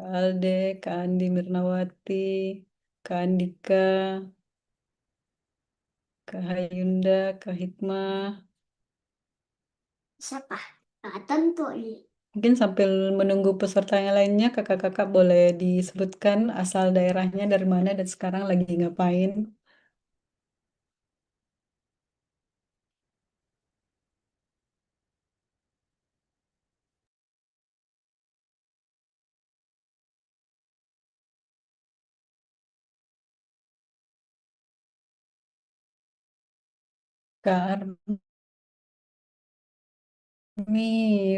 Kak Alde, Kak Andi Mirnawati, Kak Andika, Kak Hayunda, Kak Hikmah. Siapa? Nggak tentu nih. Mungkin sambil menunggu peserta yang lainnya, kakak-kakak boleh disebutkan asal daerahnya dari mana dan sekarang lagi ngapain. Kak Armi,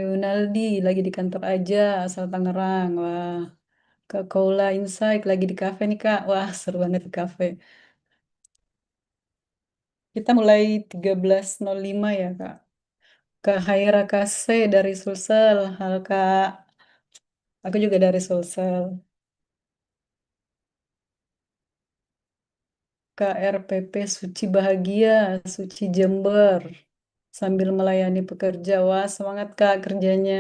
Yunaldi lagi di kantor aja, asal Tangerang. Wah, Kak Kaula Insight lagi di kafe nih Kak. Wah, seru banget di kafe. Kita mulai 13.05 ya Kak. Kak Haira Kase dari Sulsel. Halo Kak, aku juga dari Sulsel. Kak RPP Suci Bahagia, Suci Jember. Sambil melayani pekerja. Wah, semangat Kak kerjanya.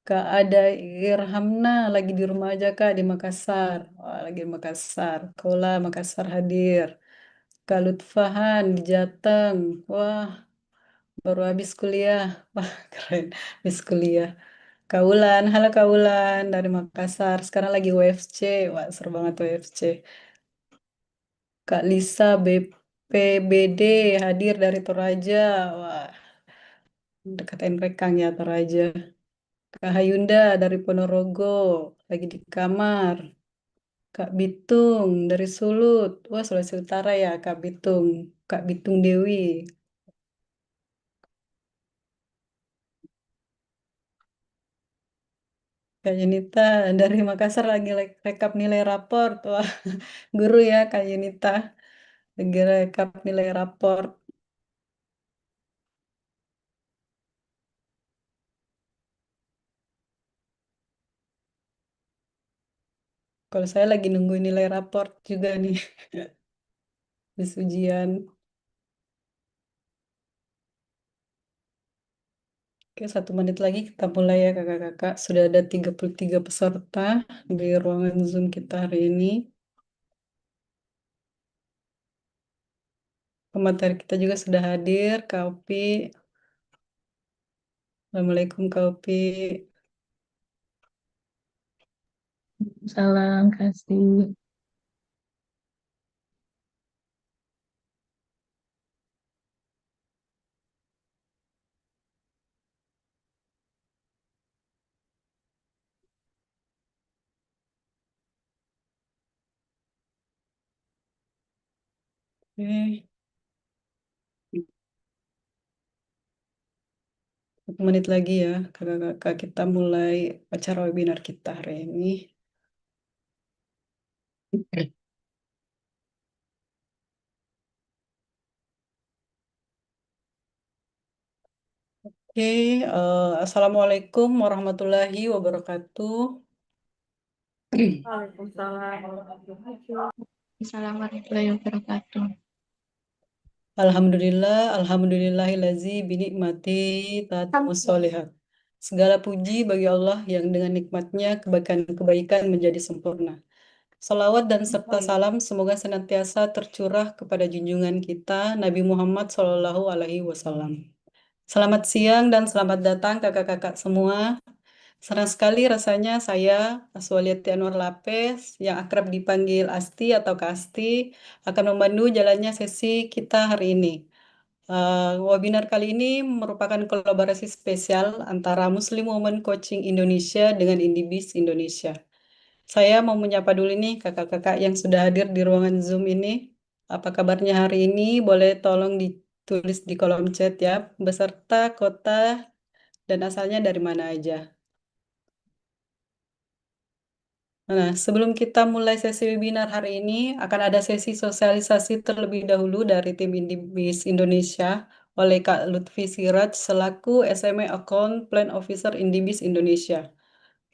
Kak Ada Irhamna lagi di rumah aja Kak di Makassar. Wah, lagi di Makassar. Kaula Makassar hadir. Kak Lutfahan di Jateng. Wah, baru habis kuliah. Wah, keren. Habis kuliah. Kaulan, halo Kaulan dari Makassar. Sekarang lagi WFC. Wah, seru banget WFC. Kak Lisa BPBD hadir dari Toraja. Wah, dekat Rekang ya Toraja. Kak Hayunda dari Ponorogo lagi di kamar. Kak Bitung dari Sulut. Wah, Sulawesi Utara ya, Kak Bitung. Kak Bitung Dewi. Kak Yunita dari Makassar lagi rekap nilai raport. Wah, guru ya Kak Yunita. Lagi rekap nilai raport. Kalau saya lagi nunggu nilai raport juga nih, habis ujian. Oke, 1 menit lagi kita mulai ya kakak-kakak. Sudah ada 33 peserta di ruangan Zoom kita hari ini. Pemateri kita juga sudah hadir, Kak Opi. Assalamualaikum Kak Opi. Salam kasih. Oke, 1 menit lagi ya kakak-kakak kita mulai acara webinar kita hari ini. Oke, Assalamualaikum warahmatullahi wabarakatuh. Waalaikumsalam warahmatullahi wabarakatuh. Assalamualaikum warahmatullahi wabarakatuh. Alhamdulillah, alhamdulillahilazi binikmati tatimmus sholihat. Segala puji bagi Allah yang dengan nikmatnya kebaikan-kebaikan menjadi sempurna. Salawat dan serta salam semoga senantiasa tercurah kepada junjungan kita Nabi Muhammad SAW. Selamat siang dan selamat datang kakak-kakak semua. Senang sekali rasanya saya, Aswaliati Anwar Lapes, yang akrab dipanggil Asti atau Kasti, akan memandu jalannya sesi kita hari ini. Webinar kali ini merupakan kolaborasi spesial antara Muslim Women Coaching Indonesia dengan Indibis Indonesia. Saya mau menyapa dulu nih kakak-kakak yang sudah hadir di ruangan Zoom ini. Apa kabarnya hari ini? Boleh tolong ditulis di kolom chat ya, beserta kota dan asalnya dari mana aja. Nah, sebelum kita mulai sesi webinar hari ini, akan ada sesi sosialisasi terlebih dahulu dari tim Indibis Indonesia oleh Kak Lutfi Siraj selaku SMA Account Plan Officer Indibis Indonesia.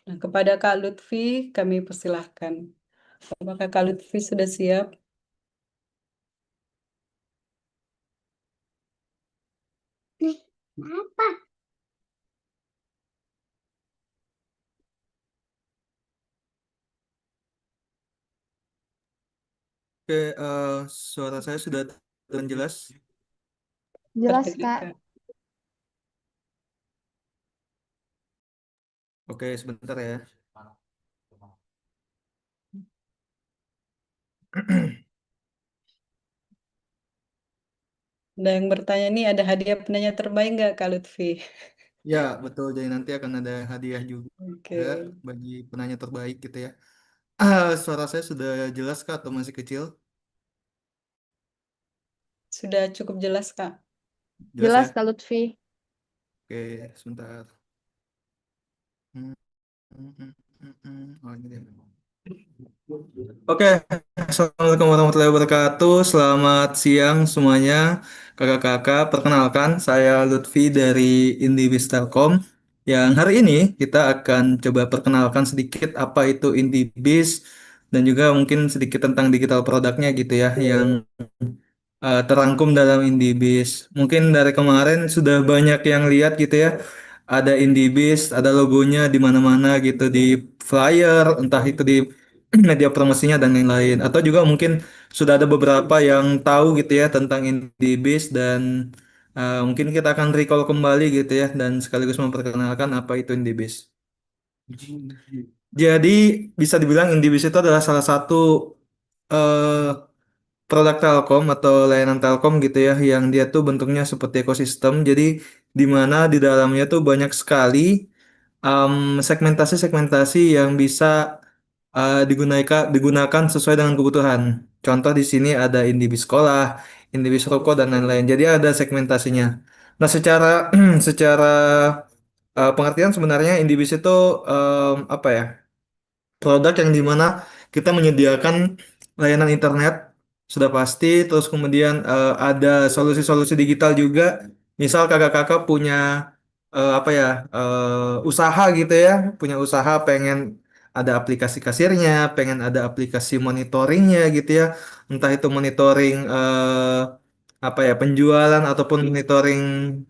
Nah, kepada Kak Lutfi, kami persilahkan. Apakah Kak Lutfi sudah siap? Nih, kenapa? Oke, suara saya sudah terdengar jelas. Jelas, Terdengar, Kak. Kak. Oke, sebentar ya. Ada yang bertanya nih, ada hadiah penanya terbaik nggak, Kak Lutfi? Ya, betul. Jadi nanti akan ada hadiah juga Oke, bagi penanya terbaik gitu ya. Suara saya sudah jelas Kak atau masih kecil? sudah cukup jelas, Kak. Jelas Jelas, ya? Kak Lutfi. Oke, sebentar. Hmm, hmm, hmm, Oh, ini dia. Oke, Assalamualaikum warahmatullahi wabarakatuh. Selamat siang semuanya, kakak-kakak. Perkenalkan, saya Lutfi dari Indibis Telkom. Yang hari ini kita akan coba perkenalkan sedikit apa itu Indibis dan juga mungkin sedikit tentang digital produknya gitu ya, yang terangkum dalam Indibis. Mungkin dari kemarin sudah banyak yang lihat gitu ya. Ada Indibis, ada logonya di mana-mana gitu di flyer, entah itu di media promosinya dan lain-lain. Atau juga mungkin sudah ada beberapa yang tahu gitu ya tentang Indibis dan mungkin kita akan recall kembali gitu ya dan sekaligus memperkenalkan apa itu Indibis. Jadi bisa dibilang Indibis itu adalah salah satu eh, produk Telkom atau layanan Telkom gitu ya yang dia tuh bentuknya seperti ekosistem jadi di mana di dalamnya tuh banyak sekali em, segmentasi-segmentasi yang bisa digunakan sesuai dengan kebutuhan. Contoh di sini ada Indibi sekolah, Indibi rokok dan lain-lain. Jadi ada segmentasinya. Nah, secara secara pengertian sebenarnya Indibis itu apa ya? Produk yang dimana kita menyediakan layanan internet sudah pasti, terus kemudian ada solusi-solusi digital juga. Misal kakak-kakak punya apa ya usaha gitu ya, punya usaha pengen ada aplikasi kasirnya, pengen ada aplikasi monitoringnya gitu ya, entah itu monitoring apa ya penjualan ataupun monitoring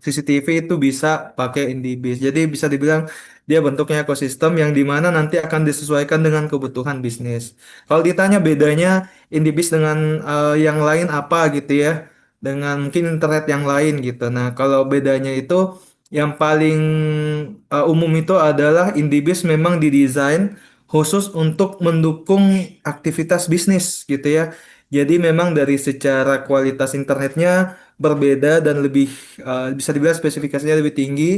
CCTV itu bisa pakai Indibis. Jadi bisa dibilang dia bentuknya ekosistem yang dimana nanti akan disesuaikan dengan kebutuhan bisnis. Kalau ditanya bedanya Indibis dengan yang lain apa gitu ya, dengan mungkin internet yang lain gitu. Nah, kalau bedanya itu yang paling umum itu adalah Indibis memang didesain khusus untuk mendukung aktivitas bisnis gitu ya. Jadi memang dari secara kualitas internetnya berbeda dan lebih bisa dibilang spesifikasinya lebih tinggi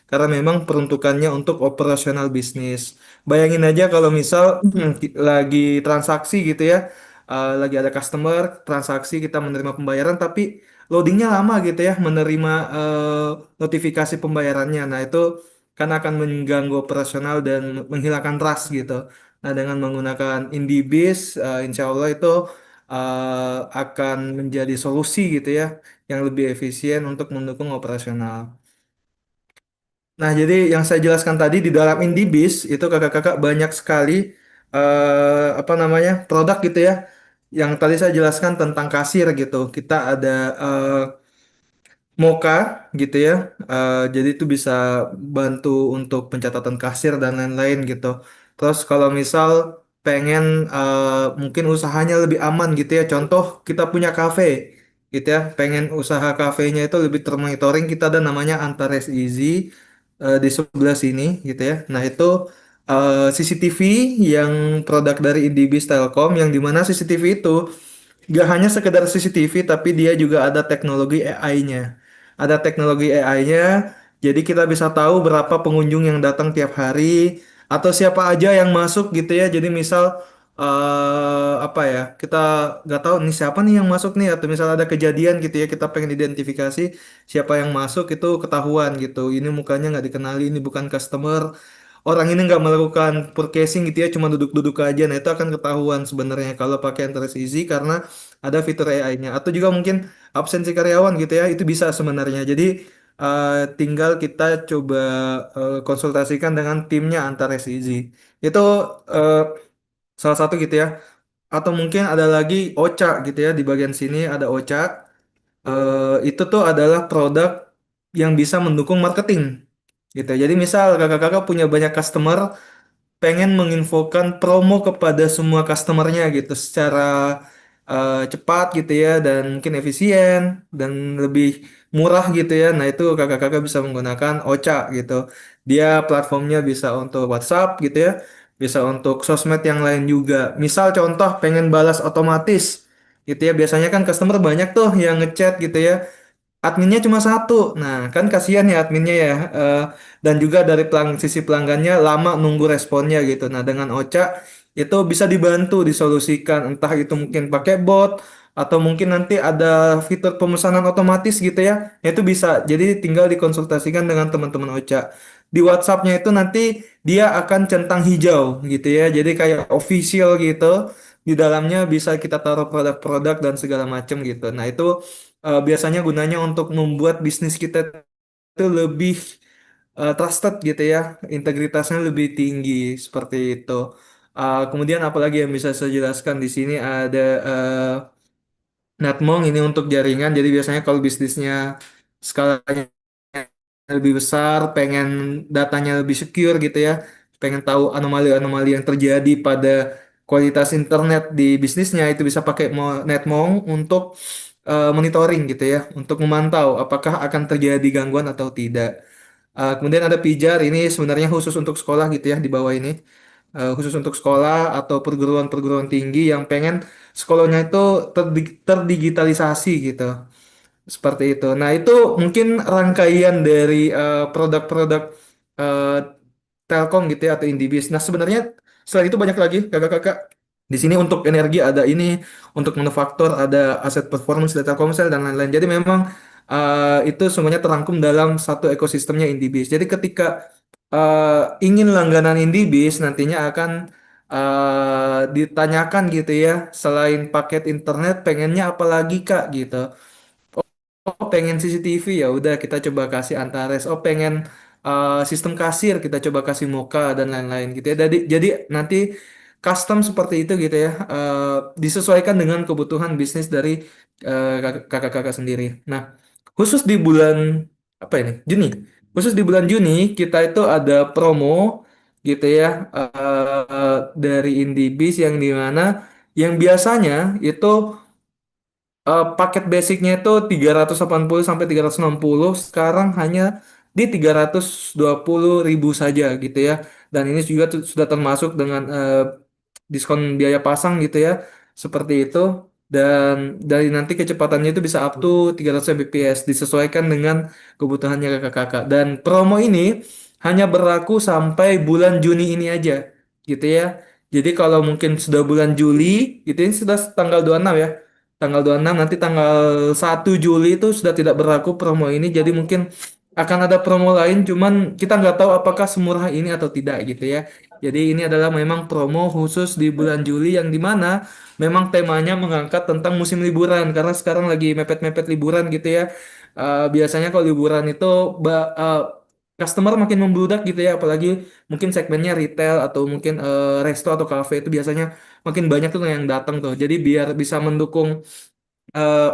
karena memang peruntukannya untuk operasional bisnis. Bayangin aja kalau misal lagi transaksi gitu ya, lagi ada customer transaksi kita menerima pembayaran tapi loadingnya lama gitu ya, menerima notifikasi pembayarannya. Nah itu kan akan mengganggu operasional dan menghilangkan trust gitu. Nah dengan menggunakan IndiBiz, insya Allah itu akan menjadi solusi gitu ya, yang lebih efisien untuk mendukung operasional. Nah, jadi yang saya jelaskan tadi di dalam Indibis itu kakak-kakak banyak sekali apa namanya produk gitu ya. Yang tadi saya jelaskan tentang kasir gitu. Kita ada Moka gitu ya. Jadi itu bisa bantu untuk pencatatan kasir dan lain-lain gitu. Terus kalau misal pengen mungkin usahanya lebih aman gitu ya. Contoh kita punya kafe gitu ya. Pengen usaha kafenya itu lebih termonitoring. Kita ada namanya Antares Easy di sebelah sini gitu ya. Nah itu CCTV yang produk dari Indibis Telkom yang dimana CCTV itu gak hanya sekedar CCTV, tapi dia juga ada teknologi AI-nya. Ada teknologi AI-nya, jadi kita bisa tahu berapa pengunjung yang datang tiap hari, atau siapa aja yang masuk gitu ya. Jadi misal apa ya, kita nggak tahu nih siapa nih yang masuk nih, atau misal ada kejadian gitu ya, kita pengen identifikasi siapa yang masuk itu ketahuan gitu. Ini mukanya nggak dikenali, ini bukan customer. Orang ini nggak melakukan purchasing gitu ya, cuma duduk-duduk aja. Nah itu akan ketahuan sebenarnya kalau pakai Enterprise Easy karena ada fitur AI-nya atau juga mungkin absensi karyawan gitu ya itu bisa sebenarnya jadi tinggal kita coba konsultasikan dengan timnya Antares Easy itu eh, salah satu gitu ya atau mungkin ada lagi Ocha gitu ya di bagian sini ada Ocha. Itu tuh adalah produk yang bisa mendukung marketing gitu jadi misal kakak-kakak punya banyak customer pengen menginfokan promo kepada semua customernya gitu secara cepat gitu ya dan mungkin efisien dan lebih murah gitu ya. Nah, itu kakak-kakak bisa menggunakan Ocha gitu. Dia platformnya bisa untuk WhatsApp gitu ya, bisa untuk sosmed yang lain juga. Misal contoh pengen balas otomatis gitu ya. Biasanya kan customer banyak tuh yang ngechat gitu ya. Adminnya cuma satu. Nah, kan kasihan ya adminnya ya. Dan juga dari sisi pelanggannya lama nunggu responnya gitu. Nah, dengan Ocha itu bisa dibantu disolusikan. Entah itu mungkin pakai bot atau mungkin nanti ada fitur pemesanan otomatis gitu ya. Itu bisa. Jadi tinggal dikonsultasikan dengan teman-teman Ocha. Di WhatsApp-nya itu nanti dia akan centang hijau gitu ya. Jadi kayak official gitu. Di dalamnya bisa kita taruh produk-produk dan segala macam gitu. Nah, itu biasanya gunanya untuk membuat bisnis kita itu lebih trusted gitu ya, integritasnya lebih tinggi seperti itu. Kemudian apalagi yang bisa saya jelaskan di sini ada Netmong ini untuk jaringan. Jadi biasanya kalau bisnisnya skalanya lebih besar, pengen datanya lebih secure gitu ya, pengen tahu anomali-anomali yang terjadi pada kualitas internet di bisnisnya itu bisa pakai Netmong untuk monitoring gitu ya, untuk memantau apakah akan terjadi gangguan atau tidak. Kemudian ada Pijar, ini sebenarnya khusus untuk sekolah gitu ya di bawah ini. Khusus untuk sekolah atau perguruan-perguruan tinggi yang pengen sekolahnya itu terdigitalisasi gitu. Seperti itu. Nah, itu mungkin rangkaian dari produk-produk eh, Telkom gitu ya atau Indibis. Nah, sebenarnya selain itu banyak lagi kakak-kakak. Di sini untuk energi ada ini, untuk manufaktur ada aset performance data Telkomsel dan lain-lain. Jadi memang itu semuanya terangkum dalam satu ekosistemnya Indibis. Jadi ketika ingin langganan Indibis nantinya akan ditanyakan gitu ya, selain paket internet pengennya apa lagi Kak gitu. Oh, pengen CCTV ya udah kita coba kasih Antares. Oh, pengen sistem kasir kita coba kasih Moka dan lain-lain gitu ya. Jadi nanti custom seperti itu gitu ya. Disesuaikan dengan kebutuhan bisnis dari kakak-kakak sendiri. Nah, khusus di bulan apa ini? Juni. Khusus di bulan Juni kita itu ada promo gitu ya dari Indibis yang dimana yang biasanya itu paket basicnya itu 380 sampai 360 sekarang hanya di 320.000 saja gitu ya. Dan ini juga sudah termasuk dengan diskon biaya pasang gitu ya. Seperti itu. Dan dari nanti kecepatannya itu bisa up to 300 Mbps disesuaikan dengan kebutuhannya kakak-kakak. Dan promo ini hanya berlaku sampai bulan Juni ini aja gitu ya. Jadi kalau mungkin sudah bulan Juli, gitu ini sudah tanggal 26 ya, tanggal 26 nanti tanggal 1 Juli itu sudah tidak berlaku promo ini jadi mungkin akan ada promo lain cuman kita nggak tahu apakah semurah ini atau tidak gitu ya jadi ini adalah memang promo khusus di bulan Juli yang dimana memang temanya mengangkat tentang musim liburan karena sekarang lagi mepet-mepet liburan gitu ya. Biasanya kalau liburan itu customer makin membludak gitu ya apalagi mungkin segmennya retail atau mungkin resto atau cafe itu biasanya makin banyak tuh yang datang tuh jadi biar bisa mendukung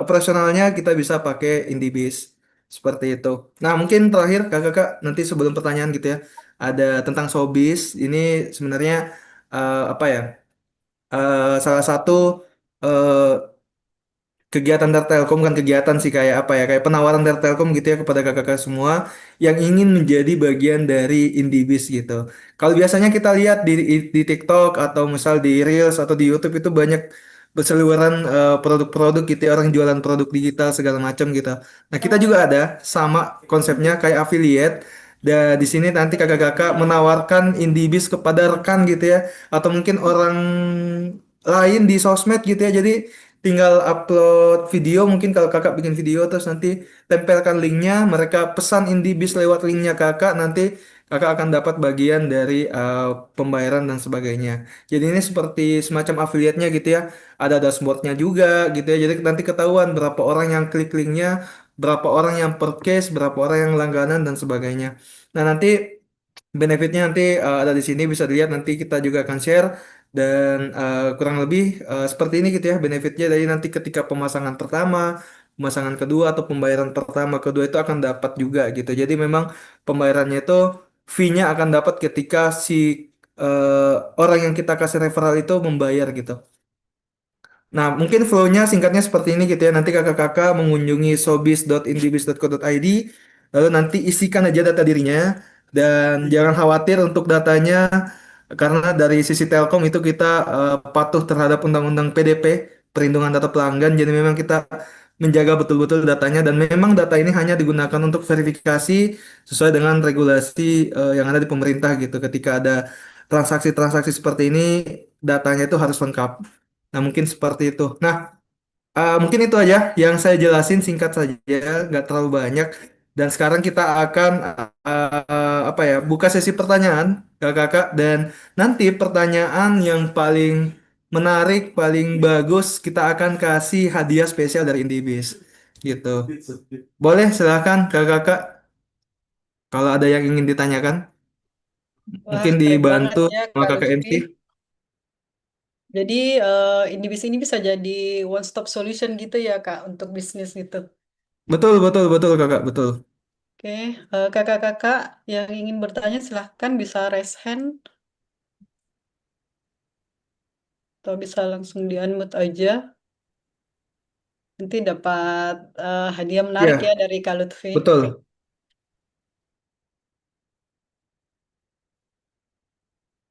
operasionalnya kita bisa pakai Indibis seperti itu. Nah, mungkin terakhir kakak-kakak nanti sebelum pertanyaan gitu ya, ada tentang Showbiz. Ini sebenarnya apa ya? Salah satu eh, kegiatan dari Telkom kan kegiatan sih kayak apa ya kayak penawaran dari Telkom gitu ya kepada kakak-kakak semua yang ingin menjadi bagian dari Indibis gitu. Kalau biasanya kita lihat di TikTok atau misal di Reels atau di YouTube itu banyak berseliweran produk-produk gitu ya, orang jualan produk digital segala macam gitu. Nah, kita juga ada sama konsepnya kayak affiliate. Dan di sini nanti kakak-kakak menawarkan Indibis kepada rekan gitu ya atau mungkin orang lain di sosmed gitu ya. Jadi tinggal upload video mungkin kalau kakak bikin video terus nanti tempelkan linknya mereka pesan Indibis lewat linknya kakak nanti kakak akan dapat bagian dari pembayaran dan sebagainya jadi ini seperti semacam affiliate-nya gitu ya ada dashboard-nya juga gitu ya jadi nanti ketahuan berapa orang yang klik linknya berapa orang yang purchase berapa orang yang langganan dan sebagainya nah nanti benefitnya nanti ada di sini bisa dilihat nanti kita juga akan share dan kurang lebih seperti ini gitu ya benefitnya dari nanti ketika pemasangan pertama, pemasangan kedua atau pembayaran pertama kedua itu akan dapat juga gitu. Jadi memang pembayarannya itu fee-nya akan dapat ketika si orang yang kita kasih referral itu membayar gitu. Nah, mungkin flow-nya singkatnya seperti ini gitu ya. Nanti kakak-kakak mengunjungi sobis.indibis.co.id, lalu nanti isikan aja data dirinya, dan jangan khawatir untuk datanya, karena dari sisi Telkom itu kita patuh terhadap Undang-Undang PDP, Perlindungan Data Pelanggan. Jadi memang kita menjaga betul-betul datanya, dan memang data ini hanya digunakan untuk verifikasi sesuai dengan regulasi yang ada di pemerintah gitu. Ketika ada transaksi-transaksi seperti ini, datanya itu harus lengkap. Nah, mungkin seperti itu. Nah, mungkin itu aja yang saya jelasin, singkat saja, nggak terlalu banyak. Dan sekarang kita akan apa ya, buka sesi pertanyaan, kakak-kakak. Dan nanti pertanyaan yang paling menarik, paling bagus, kita akan kasih hadiah spesial dari Indibis. Gitu. Boleh, silakan kakak-kakak kalau ada yang ingin ditanyakan. Wah, Mungkin keren banget dibantu ya sama Kak kakak Lutfi. MC. Jadi Indibis ini bisa jadi one stop solution gitu ya Kak untuk bisnis gitu. Betul, betul, betul kakak, betul. Oke, kakak-kakak yang ingin bertanya silahkan bisa raise hand atau bisa langsung di-unmute aja. Nanti dapat hadiah menarik ya Ya, dari Kak Lutfi. betul.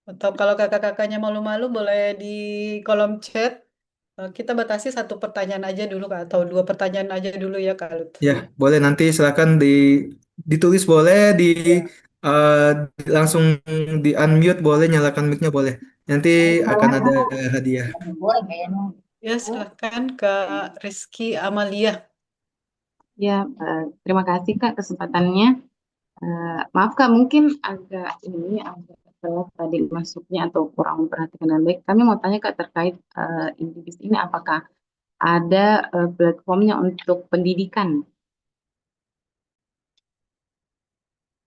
Atau kalau kakak-kakaknya malu-malu boleh di kolom chat. Kita batasi satu pertanyaan aja dulu Kak, atau dua pertanyaan aja dulu ya Kak Ya, Lutfi. boleh nanti silakan ditulis, boleh Ya. eh, langsung di unmute, boleh nyalakan mic-nya, boleh. Nanti akan ada hadiah. Ya, silahkan Kak Rizky Amalia. Ya, terima kasih Kak kesempatannya. Maaf Kak, mungkin agak telat tadi masuknya atau kurang memperhatikan dengan baik. Kami mau tanya Kak terkait Indibis ini, apakah ada platformnya untuk pendidikan?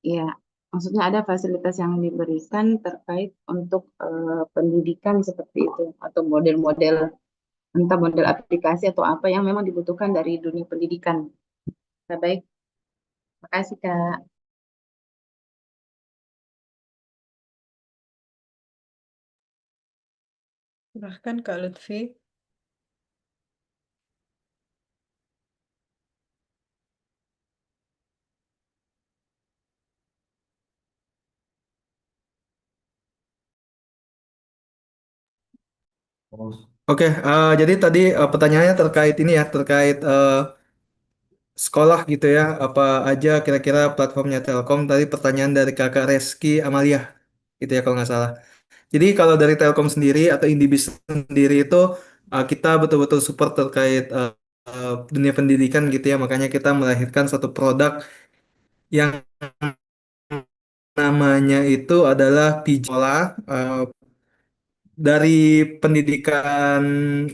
Ya, maksudnya ada fasilitas yang diberikan terkait untuk pendidikan seperti itu, atau model-model, entah model aplikasi atau apa yang memang dibutuhkan dari dunia pendidikan. Nah, baik, terima kasih Kak. Silahkan Kak Lutfi. Oke, jadi tadi pertanyaannya terkait ini ya, terkait sekolah gitu ya, apa aja kira-kira platformnya Telkom. Tadi pertanyaan dari kakak Reski Amalia, gitu ya kalau nggak salah. Jadi kalau dari Telkom sendiri atau Indibis sendiri itu kita betul-betul support terkait dunia pendidikan gitu ya. Makanya kita melahirkan satu produk yang namanya itu adalah Pijola, dari pendidikan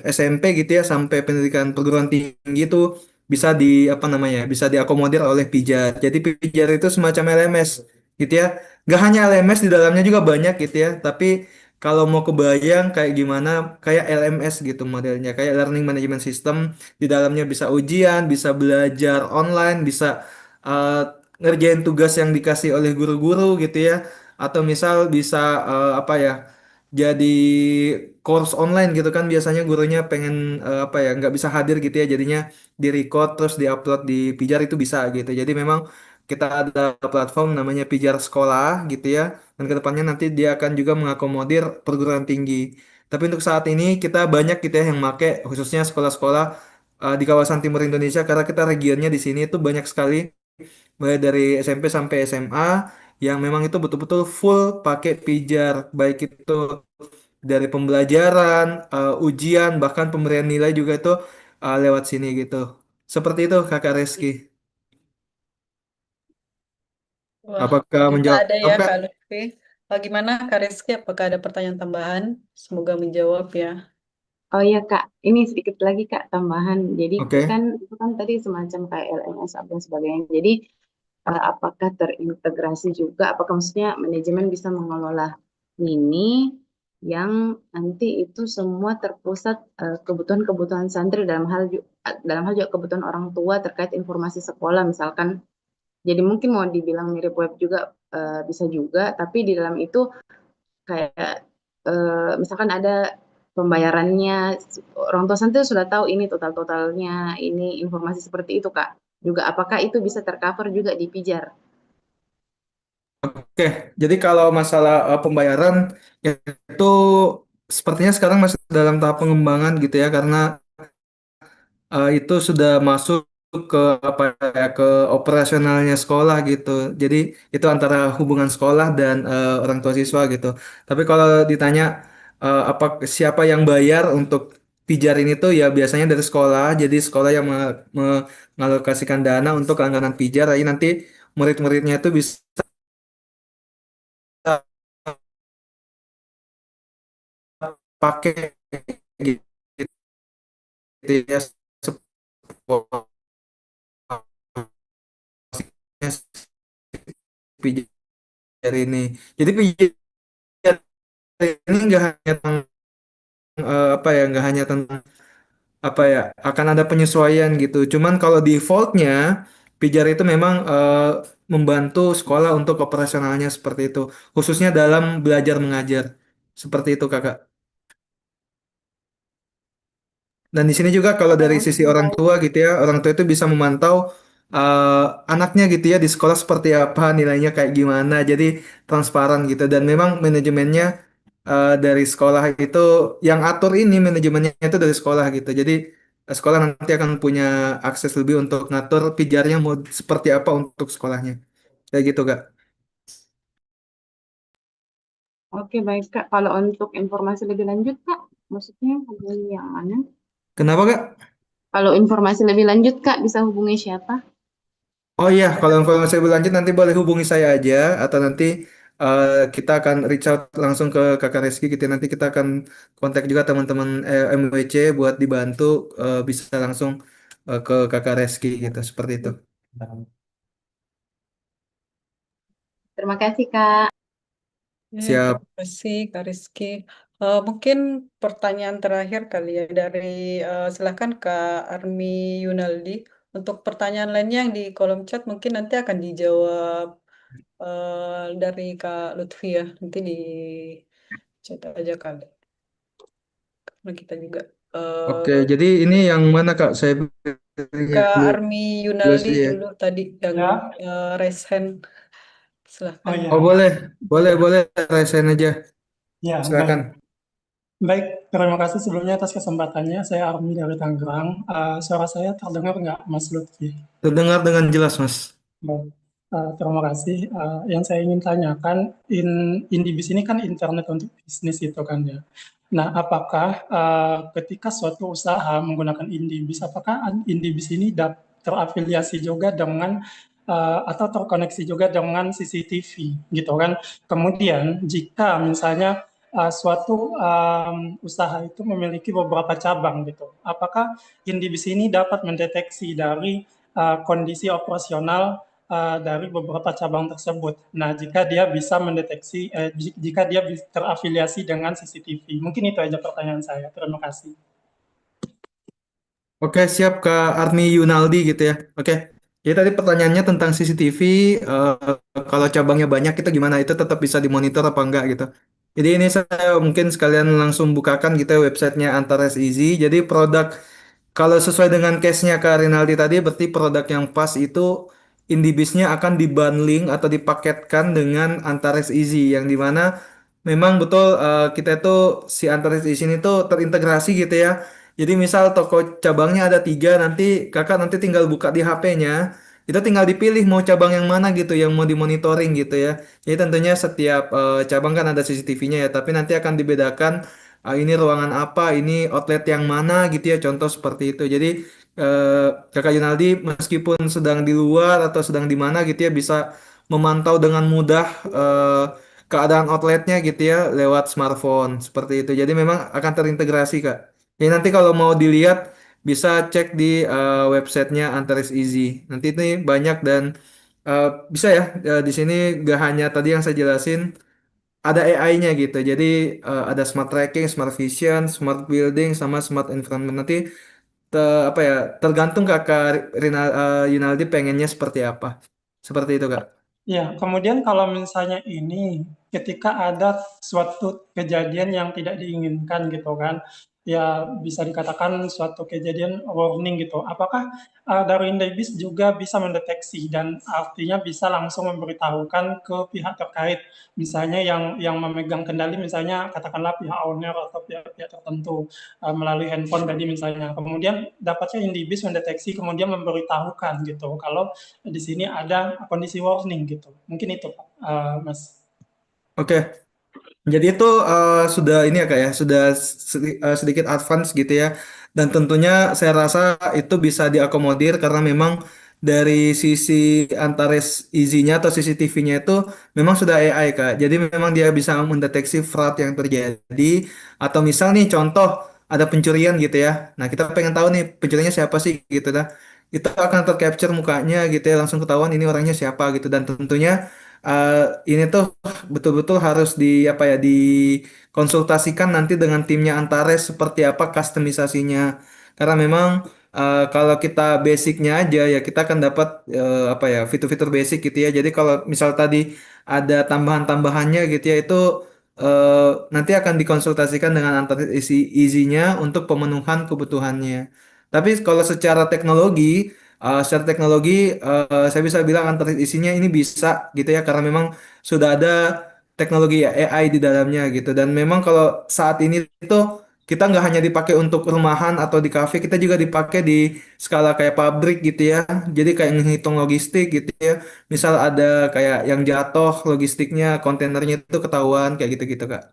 SMP gitu ya sampai pendidikan perguruan tinggi itu bisa di apa namanya, bisa diakomodir oleh Pijar. Jadi Pijar itu semacam LMS gitu ya. Gak hanya LMS, di dalamnya juga banyak gitu ya. Tapi kalau mau kebayang kayak gimana, kayak LMS gitu modelnya, kayak Learning Management System. Di dalamnya bisa ujian, bisa belajar online, bisa uh, ngerjain tugas yang dikasih oleh guru-guru gitu ya. Atau misal bisa apa ya, jadi course online gitu kan, biasanya gurunya pengen apa ya, nggak bisa hadir gitu ya, jadinya di record terus diupload di Pijar, itu bisa gitu. Jadi memang kita ada platform namanya Pijar Sekolah gitu ya, dan kedepannya nanti dia akan juga mengakomodir perguruan tinggi. Tapi untuk saat ini kita banyak gitu ya yang make, khususnya sekolah-sekolah di kawasan timur Indonesia, karena kita regionnya di sini itu banyak sekali, mulai dari SMP sampai SMA, yang memang itu betul-betul full pakai Pijar, baik itu dari pembelajaran, ujian, bahkan pemberian nilai juga itu lewat sini gitu. Seperti itu Kakak Reski. Wah, Apakah ternyata menjawab ada ya Kak? Kak Lutfi. Bagaimana Kak Rizky? Apakah ada pertanyaan tambahan? Semoga menjawab ya. Oh iya Kak, ini sedikit lagi Kak tambahan. Jadi Oke. kan itu kan tadi semacam kayak LMS dan sebagainya. Jadi apakah terintegrasi juga? Apakah maksudnya manajemen bisa mengelola ini yang nanti itu semua terpusat kebutuhan-kebutuhan santri dalam hal juga kebutuhan orang tua terkait informasi sekolah misalkan. Jadi mungkin mau dibilang mirip web juga bisa juga, tapi di dalam itu kayak misalkan ada pembayarannya, orang tua santri sudah tahu ini total-totalnya, ini informasi seperti itu, Kak. Juga apakah itu bisa tercover juga di Pijar? Oke, jadi kalau masalah pembayaran ya, itu sepertinya sekarang masih dalam tahap pengembangan gitu ya, karena itu sudah masuk ke apa ya, ke operasionalnya sekolah gitu. Jadi itu antara hubungan sekolah dan orang tua siswa gitu. Tapi kalau ditanya apa siapa yang bayar untuk pijar ini tuh ya biasanya dari sekolah. Jadi sekolah yang mengalokasikan dana untuk anggaran pijar. Jadi nanti murid-muridnya itu bisa pakai gitu ya seporsinya pijar ini. Jadi pijar ini nggak hanya tentang apa ya, nggak hanya tentang apa ya, akan ada penyesuaian gitu. Cuman kalau defaultnya pijar itu memang membantu sekolah untuk operasionalnya seperti itu, khususnya dalam belajar mengajar seperti itu kakak. Dan di sini juga kalau dari Oh, sisi orang baik. tua gitu ya, orang tua itu bisa memantau anaknya gitu ya di sekolah seperti apa, nilainya kayak gimana. Jadi transparan gitu. Dan memang manajemennya dari sekolah itu yang atur ini manajemennya itu dari sekolah gitu. Jadi sekolah nanti akan punya akses lebih untuk ngatur pijarnya mau seperti apa untuk sekolahnya. Kayak gitu, Kak. Oke, baik, Kak. Kalau untuk informasi lebih lanjut, Kak, maksudnya hubungi yang mana? Kenapa, Kak? Kalau informasi lebih lanjut, Kak, bisa hubungi siapa? Oh iya, kalau informasi lebih lanjut nanti boleh hubungi saya aja atau nanti eh, kita akan reach out langsung ke Kakak Reski gitu. Nanti kita akan kontak juga teman-teman MWC buat dibantu bisa langsung ke Kakak Reski gitu, seperti itu. Terima kasih, Kak. Siap. Terima kasih Kak Rizky. Mungkin pertanyaan terakhir kali ya dari silakan Kak Armi Yunaldi. Untuk pertanyaan lainnya yang di kolom chat mungkin nanti akan dijawab dari Kak Lutfi ya. Nanti di chat aja kali. Karena kita juga Oke, eh, jadi ini yang mana Kak? Saya beri Kak dulu Armi Yunaldi sih ya. dulu tadi yang Ya, raise hand. oh Silahkan. Oh ya, boleh, boleh, resign aja. ya, Silakan. baik. Baik, terima kasih sebelumnya atas kesempatannya. Saya Armi dari Tangerang. Suara saya terdengar nggak, Mas Lutfi? Terdengar dengan jelas, Mas. Baik, terima kasih. Yang saya ingin tanyakan, Indibis ini kan internet untuk bisnis itu kan ya. Nah, apakah ketika suatu usaha menggunakan Indibis, apakah Indibis ini terafiliasi juga dengan atau terkoneksi juga dengan CCTV gitu kan? Kemudian jika misalnya suatu usaha itu memiliki beberapa cabang gitu, apakah Indibis ini dapat mendeteksi dari kondisi operasional dari beberapa cabang tersebut. Nah, jika dia bisa mendeteksi, jika dia terafiliasi dengan CCTV. Mungkin itu aja pertanyaan saya. Terima kasih. Oke, siap Kak Armi Yunaldi gitu ya. Oke. Jadi tadi pertanyaannya tentang CCTV, kalau cabangnya banyak itu gimana? Itu tetap bisa dimonitor apa enggak gitu. Jadi ini saya mungkin sekalian langsung bukakan gitu ya websitenya Antares Easy. Jadi produk kalau sesuai dengan case-nya Kak Rinaldi tadi, berarti produk yang pas itu Indibisnya akan dibundling atau dipaketkan dengan Antares Easy, yang dimana memang betul kita itu si Antares Easy ini tuh terintegrasi gitu ya. Jadi misal toko cabangnya ada 3, nanti kakak nanti tinggal buka di HP-nya, itu tinggal dipilih mau cabang yang mana gitu, yang mau dimonitoring gitu ya. Jadi tentunya setiap cabang kan ada CCTV-nya ya, tapi nanti akan dibedakan ini ruangan apa, ini outlet yang mana gitu ya, contoh seperti itu. Jadi eh, Kakak Yunaldi meskipun sedang di luar atau sedang di mana gitu ya bisa memantau dengan mudah keadaan outletnya gitu ya lewat smartphone seperti itu. Jadi memang akan terintegrasi Kak. Jadi nanti kalau mau dilihat bisa cek di websitenya Antares Easy. Nanti ini banyak dan eh, bisa ya di sini gak hanya tadi yang saya jelasin, ada AI-nya gitu. Jadi ada smart tracking, smart vision, smart building, sama smart environment. Nanti apa ya tergantung kakak Yunaldi pengennya seperti apa. Seperti itu kak. Ya, kemudian kalau misalnya ini ketika ada suatu kejadian yang tidak diinginkan gitu kan, ya bisa dikatakan suatu kejadian warning gitu. Apakah dari Indebis juga bisa mendeteksi dan artinya bisa langsung memberitahukan ke pihak terkait, misalnya yang memegang kendali, misalnya katakanlah pihak owner atau pihak-pihak tertentu melalui handphone tadi misalnya. Kemudian dapatnya Indibis mendeteksi kemudian memberitahukan gitu kalau di sini ada kondisi warning gitu. Mungkin itu Pak, Mas. Oke, jadi itu sudah ini ya Kak ya, sudah sedikit advance gitu ya. Dan tentunya saya rasa itu bisa diakomodir karena memang dari sisi Antares Easy-nya atau CCTV-nya itu memang sudah AI Kak. Jadi memang dia bisa mendeteksi fraud yang terjadi atau misal nih contoh ada pencurian gitu ya. Nah, kita pengen tahu nih pencurinya siapa sih gitu dah. Itu akan tercapture mukanya gitu ya, langsung ketahuan ini orangnya siapa gitu dan tentunya eh, ini tuh betul-betul harus di apa ya dikonsultasikan nanti dengan timnya Antares seperti apa customisasinya karena memang kalau kita basicnya aja ya kita akan dapat apa ya fitur-fitur basic gitu ya jadi kalau misal tadi ada tambahan-tambahannya gitu ya itu nanti akan dikonsultasikan dengan Antares isinya untuk pemenuhan kebutuhannya tapi kalau secara teknologi saya bisa bilang Antares isinya ini bisa gitu ya karena memang sudah ada teknologi AI di dalamnya gitu dan memang kalau saat ini itu kita nggak hanya dipakai untuk rumahan atau di kafe kita juga dipakai di skala kayak pabrik gitu ya jadi kayak menghitung logistik gitu ya misal ada kayak yang jatuh logistiknya kontainernya itu ketahuan kayak gitu-gitu Kak.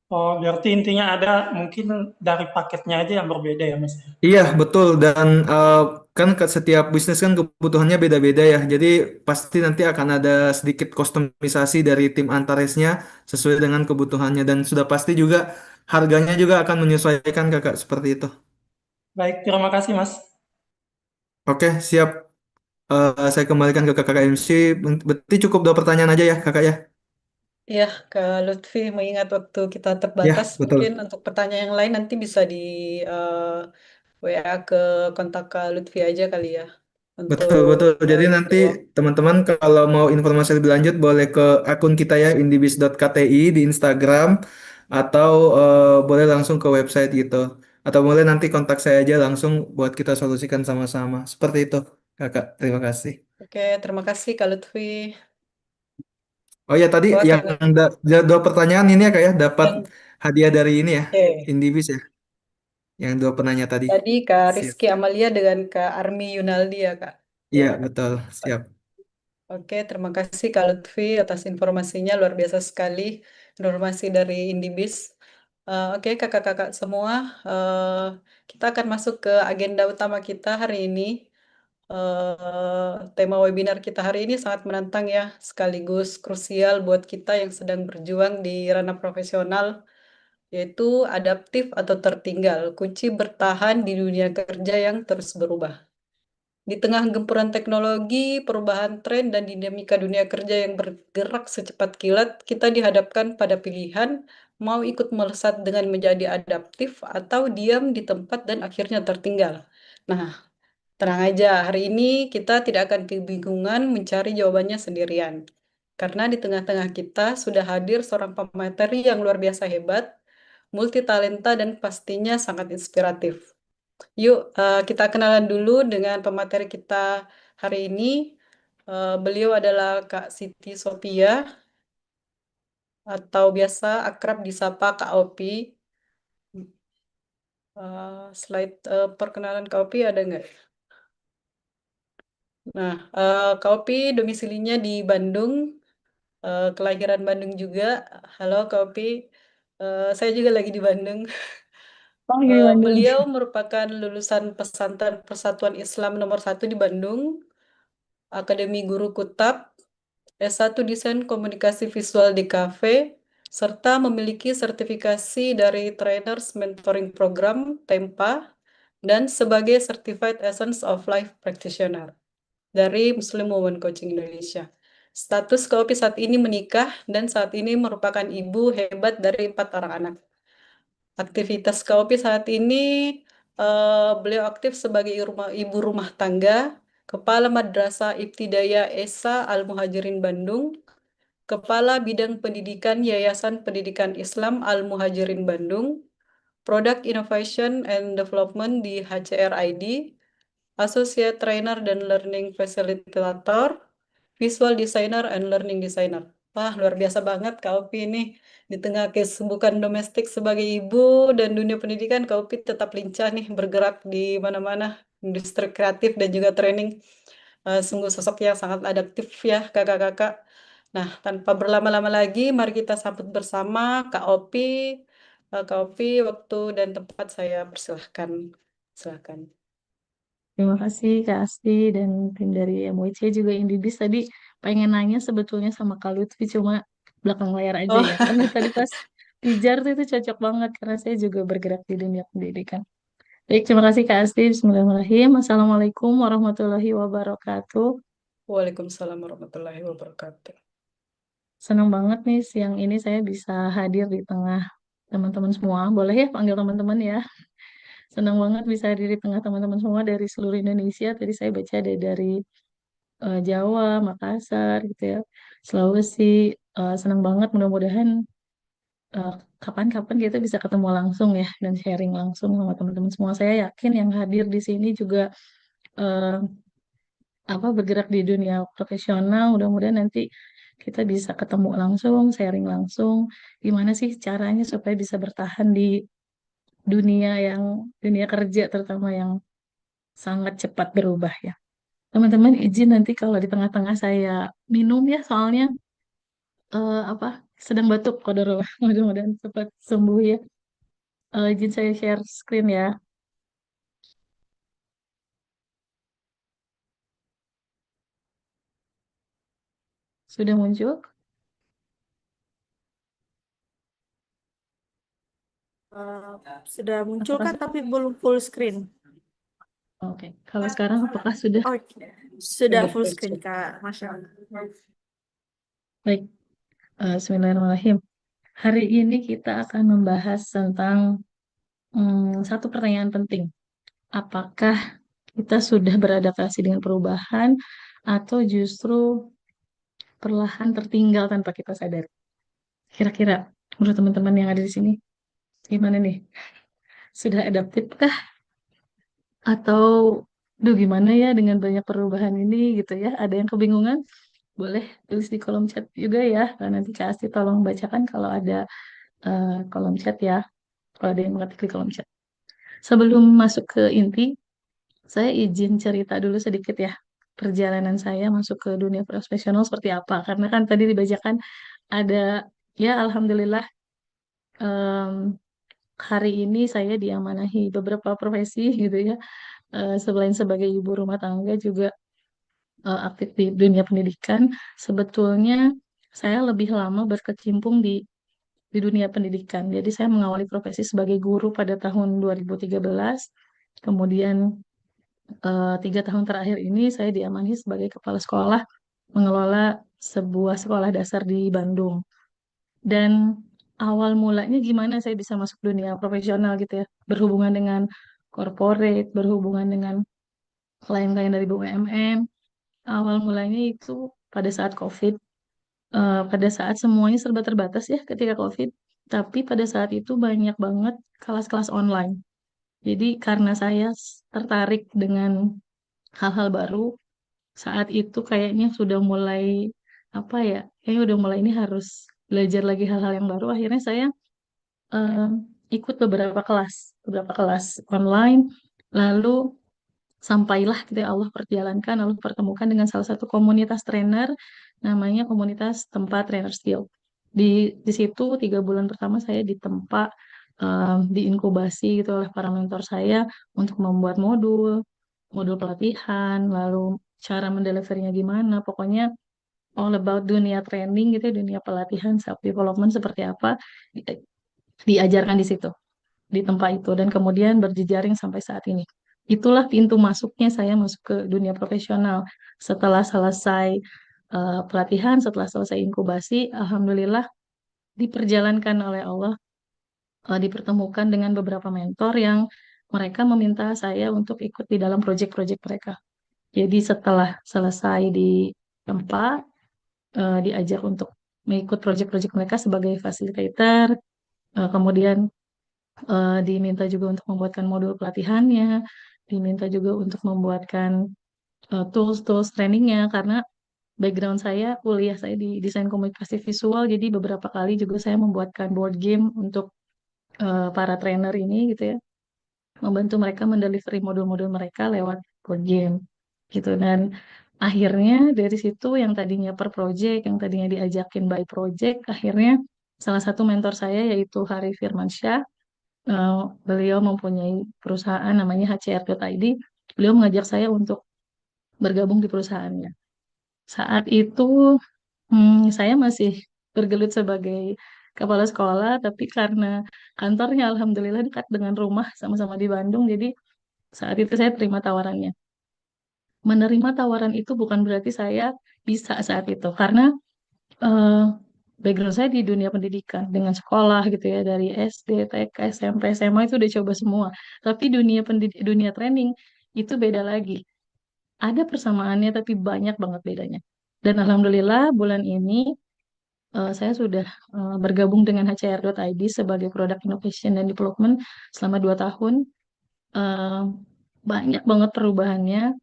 Oh, berarti intinya ada mungkin dari paketnya aja yang berbeda ya Mas. Iya, betul. Dan kan setiap bisnis kan kebutuhannya beda-beda ya. Jadi pasti nanti akan ada sedikit kustomisasi dari tim Antaresnya sesuai dengan kebutuhannya. Dan sudah pasti juga harganya juga akan menyesuaikan kakak seperti itu. Baik, terima kasih Mas. Oke, siap. Saya kembalikan ke kakak MC. Berarti cukup dua pertanyaan aja ya kakak ya. Ya, Kak Lutfi mengingat waktu kita terbatas, Ya, mungkin betul. untuk pertanyaan yang lain nanti bisa di WA ke kontak Kak Lutfi aja kali ya untuk Betul, betul. Jadi nanti dijawab. teman-teman kalau mau informasi lebih lanjut boleh ke akun kita ya indibis.kti di Instagram atau boleh langsung ke website gitu. Atau boleh nanti kontak saya aja langsung buat kita solusikan sama-sama. Seperti itu, Kakak. Terima kasih. Oke, terima kasih Kak Lutfi. Oh ya, tadi Wah, yang dua pertanyaan ini ya Kak ya, dapat yang hadiah dari ini ya, oke. Indibis ya, yang dua penanya tadi. Tadi Kak Siap. Rizky Amalia dengan Kak Armi Yunaldi ya Kak. Iya, betul. Siap. Oke, terima kasih Kak Lutfi atas informasinya luar biasa sekali informasi dari Indibis. Oke, kakak-kakak semua, kita akan masuk ke agenda utama kita hari ini. Tema webinar kita hari ini sangat menantang ya, sekaligus krusial buat kita yang sedang berjuang di ranah profesional, yaitu adaptif atau tertinggal, kunci bertahan di dunia kerja yang terus berubah. Di tengah gempuran teknologi, perubahan tren, dan dinamika dunia kerja yang bergerak secepat kilat, kita dihadapkan pada pilihan mau ikut melesat dengan menjadi adaptif atau diam di tempat dan akhirnya tertinggal. Nah, tenang aja, hari ini kita tidak akan kebingungan mencari jawabannya sendirian. Karena di tengah-tengah kita sudah hadir seorang pemateri yang luar biasa hebat, multi talenta, dan pastinya sangat inspiratif. Yuk, kita kenalan dulu dengan pemateri kita hari ini. Beliau adalah Kak Siti Sofia, atau biasa akrab disapa Kak Opi. Slide perkenalan Kak Opi ada nggak? Nah, Kak Opi domisilinya di Bandung, kelahiran Bandung juga. Halo Kak Opi, saya juga lagi di Bandung. Oh, di Bandung. Beliau merupakan lulusan pesantren Persatuan Islam nomor 1 di Bandung, Akademi Guru Kutab, S1 Desain Komunikasi Visual di Cafe, serta memiliki sertifikasi dari Trainers Mentoring Program Tempa dan sebagai Certified Essence of Life Practitioner dari Muslim Women Coaching Indonesia. Status Kopi saat ini menikah dan saat ini merupakan ibu hebat dari 4 orang anak. Aktivitas Kopi saat ini beliau aktif sebagai ibu rumah tangga, Kepala Madrasah Ibtidaya Esa Al Muhajirin Bandung, Kepala Bidang Pendidikan Yayasan Pendidikan Islam Al-Muhajirin Bandung, Product Innovation and Development di HCR ID, Associate Trainer dan Learning Facilitator, Visual Designer and Learning Designer. Wah, luar biasa banget Kak Opi ini. Di tengah kesibukan domestik sebagai ibu dan dunia pendidikan, Kak Opi tetap lincah nih bergerak di mana-mana, industri kreatif dan juga training. Sungguh sosok yang sangat adaptif ya kakak-kakak. Nah, tanpa berlama-lama lagi, mari kita sambut bersama Kak Opi. Kak Opi, waktu dan tempat saya persilahkan. Silakan. Terima kasih Kak Asti dan tim dari MWC juga Indibis tadi pengen nanya sebetulnya sama Kak Lutfi cuma belakang layar aja Oh, ya. Karena tadi pas pijar tuh itu cocok banget karena saya juga bergerak di dunia pendidikan. Baik, terima kasih Kak Asti. Bismillahirrahmanirrahim. Assalamualaikum warahmatullahi wabarakatuh. Waalaikumsalam warahmatullahi wabarakatuh. Senang banget nih siang ini saya bisa hadir di tengah teman-teman semua. Boleh ya panggil teman-teman ya. Senang banget bisa hadir di tengah teman-teman semua dari seluruh Indonesia. Tadi saya baca ada dari Jawa, Makassar gitu ya, Sulawesi. Senang banget mudah-mudahan eh, kapan-kapan kita bisa ketemu langsung ya dan sharing langsung sama teman-teman semua. Saya yakin yang hadir di sini juga eh, bergerak di dunia profesional. Mudah-mudahan nanti kita bisa ketemu langsung, sharing langsung. Gimana sih caranya supaya bisa bertahan di dunia kerja terutama yang sangat cepat berubah ya. Teman-teman izin nanti kalau di tengah-tengah saya minum ya soalnya apa sedang batuk kodarullah. Mudah-mudahan cepat sembuh ya. Izin saya share screen ya. Sudah muncul? Sudah muncul Apakah kan tapi belum full screen. oke? Kalau sekarang apakah sudah? Oh, sudah full screen Kak, Masya Allah. Baik. Bismillahirrahmanirrahim. Hari ini kita akan membahas tentang satu pertanyaan penting. Apakah kita sudah beradaptasi dengan perubahan atau justru perlahan tertinggal tanpa kita sadar? Kira-kira menurut teman-teman yang ada di sini, gimana nih? Sudah adaptif kah? Atau, duh gimana ya dengan banyak perubahan ini gitu ya? Ada yang kebingungan? Boleh tulis di kolom chat juga ya. Dan nanti Kak Asti tolong bacakan kalau ada kolom chat ya. Kalau ada yang mengetik di kolom chat. Sebelum masuk ke inti, saya izin cerita dulu sedikit ya. Perjalanan saya masuk ke dunia profesional seperti apa. Karena kan tadi dibacakan ada, ya alhamdulillah em, hari ini saya diamanahi beberapa profesi gitu ya. Selain sebagai ibu rumah tangga juga aktif di dunia pendidikan. Sebetulnya saya lebih lama berkecimpung di dunia pendidikan. Jadi saya mengawali profesi sebagai guru pada tahun 2013. Kemudian 3 tahun terakhir ini saya diamanahi sebagai kepala sekolah mengelola sebuah sekolah dasar di Bandung. Dan awal mulanya gimana saya bisa masuk dunia profesional gitu ya, berhubungan dengan corporate, berhubungan dengan klien-klien dari BUMN. Awal mulanya itu pada saat COVID, pada saat semuanya serba terbatas ya ketika COVID. Tapi pada saat itu banyak banget kelas-kelas online. Jadi karena saya tertarik dengan hal-hal baru, saat itu kayaknya sudah mulai apa ya, kayaknya udah mulai ini harus belajar lagi hal-hal yang baru. Akhirnya saya eh, ikut beberapa kelas online, lalu sampailah gitu ya Allah perjalankan, Allah pertemukan dengan salah satu komunitas trainer, namanya komunitas tempat trainer skill. Di situ 3 bulan pertama saya ditempa, diinkubasi gitu oleh para mentor saya untuk membuat modul pelatihan, lalu cara mendelivernya gimana, pokoknya all about dunia training gitu, ya, dunia pelatihan self development seperti apa diajarkan di situ, di tempat itu, dan kemudian berjejaring sampai saat ini. Itulah pintu masuknya saya masuk ke dunia profesional. Setelah selesai pelatihan, setelah selesai inkubasi, alhamdulillah diperjalankan oleh Allah, dipertemukan dengan beberapa mentor yang mereka meminta saya untuk ikut di dalam proyek-proyek mereka. Jadi setelah selesai di tempat, diajak untuk mengikut proyek-proyek mereka sebagai fasilitator, kemudian diminta juga untuk membuatkan modul pelatihannya, diminta juga untuk membuatkan tools-tools trainingnya, karena background saya, kuliah saya di desain komunikasi visual, jadi beberapa kali juga saya membuatkan board game untuk para trainer ini gitu ya, membantu mereka mendelivery modul-modul mereka lewat board game gitu. Dan akhirnya dari situ yang tadinya per project, yang tadinya diajakin by project, akhirnya salah satu mentor saya yaitu Hari Firmansyah, eh, beliau mempunyai perusahaan namanya HCR.id. Beliau mengajak saya untuk bergabung di perusahaannya. Saat itu saya masih bergelut sebagai kepala sekolah, tapi karena kantornya alhamdulillah dekat dengan rumah, sama-sama di Bandung, jadi saat itu saya terima tawarannya. Menerima tawaran itu bukan berarti saya bisa saat itu, karena eh, background saya di dunia pendidikan dengan sekolah gitu ya, dari SD, TK, SMP, SMA itu udah coba semua. Tapi dunia training itu beda lagi. Ada persamaannya tapi banyak banget bedanya. Dan alhamdulillah bulan ini saya sudah bergabung dengan HCR.id sebagai Product Innovation dan Development selama 2 tahun. Eh, Banyak banget perubahannya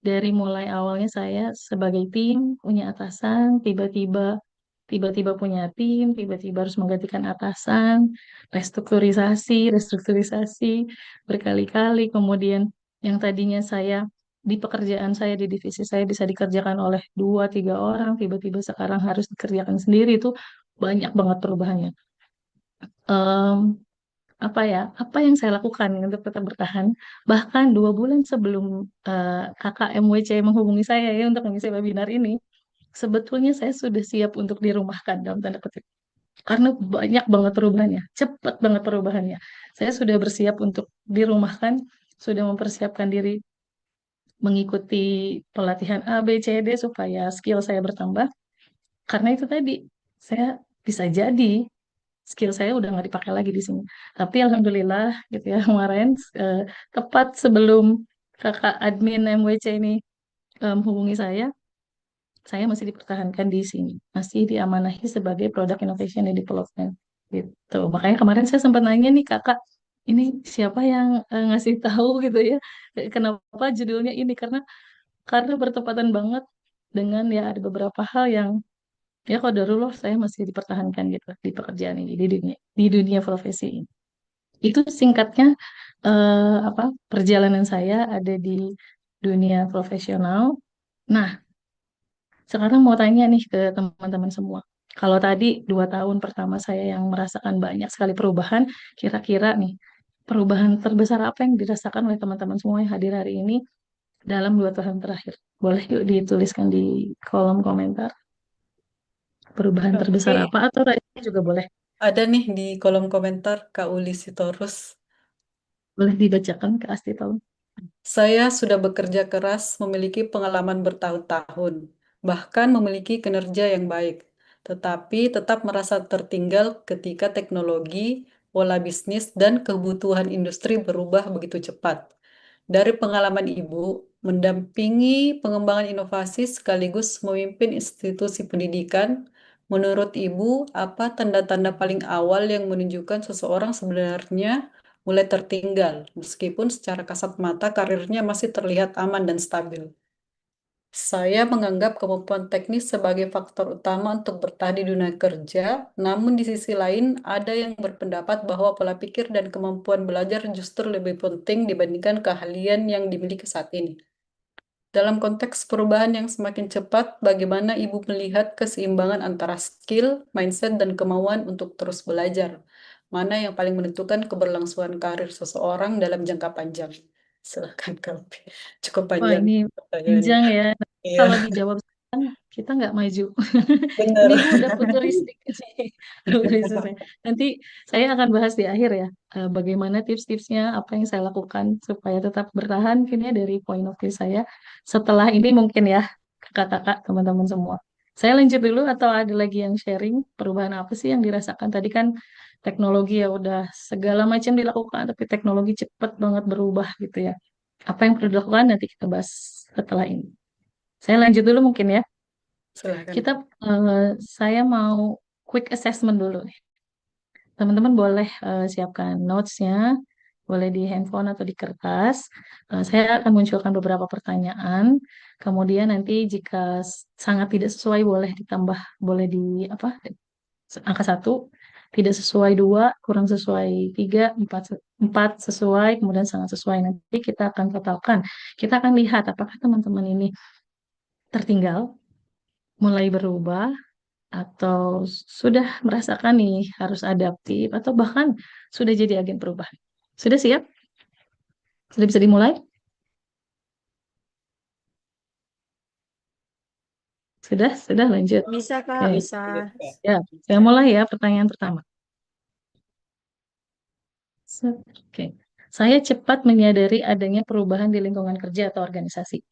dari mulai awalnya saya sebagai tim punya atasan, tiba-tiba punya tim, tiba-tiba harus menggantikan atasan, restrukturisasi berkali-kali, kemudian yang tadinya saya di pekerjaan saya di divisi saya bisa dikerjakan oleh 2-3 orang, tiba-tiba sekarang harus dikerjakan sendiri, itu banyak banget perubahannya. Em, apa yang saya lakukan untuk tetap bertahan, bahkan 2 bulan sebelum kakak MWC menghubungi saya ya untuk mengisi webinar ini, sebetulnya saya sudah siap untuk dirumahkan dalam tanda petik, karena banyak banget perubahannya, cepat banget perubahannya. Saya sudah bersiap untuk dirumahkan, sudah mempersiapkan diri mengikuti pelatihan A, B, C, D supaya skill saya bertambah. Karena itu tadi, saya bisa jadi skill saya udah nggak dipakai lagi di sini. Tapi alhamdulillah gitu ya, kemarin eh, tepat sebelum kakak admin MWC ini menghubungi saya masih dipertahankan di sini, masih diamanahi sebagai Product Innovation and Development gitu. Makanya kemarin saya sempat nanya nih kakak, ini siapa yang ngasih tahu gitu ya, kenapa judulnya ini, karena bertepatan banget dengan ya ada beberapa hal yang ya qadarullah saya masih dipertahankan gitu di pekerjaan ini, di dunia profesi ini. Itu singkatnya perjalanan saya ada di dunia profesional. Nah, sekarang mau tanya nih ke teman-teman semua. Kalau tadi 2 tahun pertama saya yang merasakan banyak sekali perubahan, kira-kira nih perubahan terbesar apa yang dirasakan oleh teman-teman semua yang hadir hari ini dalam 2 tahun terakhir? Boleh yuk dituliskan di kolom komentar. Perubahan terbesar Oke, apa, atau Raisa juga boleh ada nih di kolom komentar Kak Uli Sitorus. boleh dibacakan ke Asti tahu. Saya sudah bekerja keras, memiliki pengalaman bertahun-tahun, bahkan memiliki kinerja yang baik, tetapi tetap merasa tertinggal ketika teknologi, pola bisnis, dan kebutuhan industri berubah begitu cepat. Dari pengalaman Ibu, mendampingi pengembangan inovasi sekaligus memimpin institusi pendidikan, menurut Ibu, apa tanda-tanda paling awal yang menunjukkan seseorang sebenarnya mulai tertinggal, meskipun secara kasat mata karirnya masih terlihat aman dan stabil? Saya menganggap kemampuan teknis sebagai faktor utama untuk bertahan di dunia kerja, namun di sisi lain ada yang berpendapat bahwa pola pikir dan kemampuan belajar justru lebih penting dibandingkan keahlian yang dimiliki saat ini. Dalam konteks perubahan yang semakin cepat, bagaimana Ibu melihat keseimbangan antara skill, mindset, dan kemauan untuk terus belajar? Mana yang paling menentukan keberlangsungan karir seseorang dalam jangka panjang? Silakan, Kak. Cukup Wah, panjang ini pertanyaannya. panjang ya. Iya, Kalau dijawab sekarang, kita nggak maju. benar. Ini udah futuristik sih. Futuristik. Nanti saya akan bahas di akhir ya, bagaimana tips-tipsnya, apa yang saya lakukan supaya tetap bertahan, ini dari point of view saya. Setelah ini mungkin ya, kakak-kakak, teman-teman semua. Saya lanjut dulu atau ada lagi yang sharing perubahan apa sih yang dirasakan? Tadi kan teknologi ya udah segala macam dilakukan, tapi teknologi cepat banget berubah gitu ya. Apa yang perlu dilakukan nanti kita bahas setelah ini. Saya lanjut dulu mungkin ya. Silahkan. Kita, saya mau quick assessment dulu nih. Teman-teman boleh siapkan notes-nya, boleh di handphone atau di kertas. Saya akan munculkan beberapa pertanyaan. Kemudian nanti jika sangat tidak sesuai boleh ditambah, boleh di apa? Angka satu, tidak sesuai dua, kurang sesuai tiga, empat sesuai, kemudian sangat sesuai. Nanti kita akan totalkan. Kita akan lihat apakah teman-teman ini tertinggal, mulai berubah, atau sudah merasakan nih harus adaptif, atau bahkan sudah jadi agen perubahan. Sudah siap? Sudah bisa dimulai? Sudah lanjut. Bisa, Kak, Oke, bisa. ya. Saya mulai ya pertanyaan pertama. Oke. Saya cepat menyadari adanya perubahan di lingkungan kerja atau organisasi.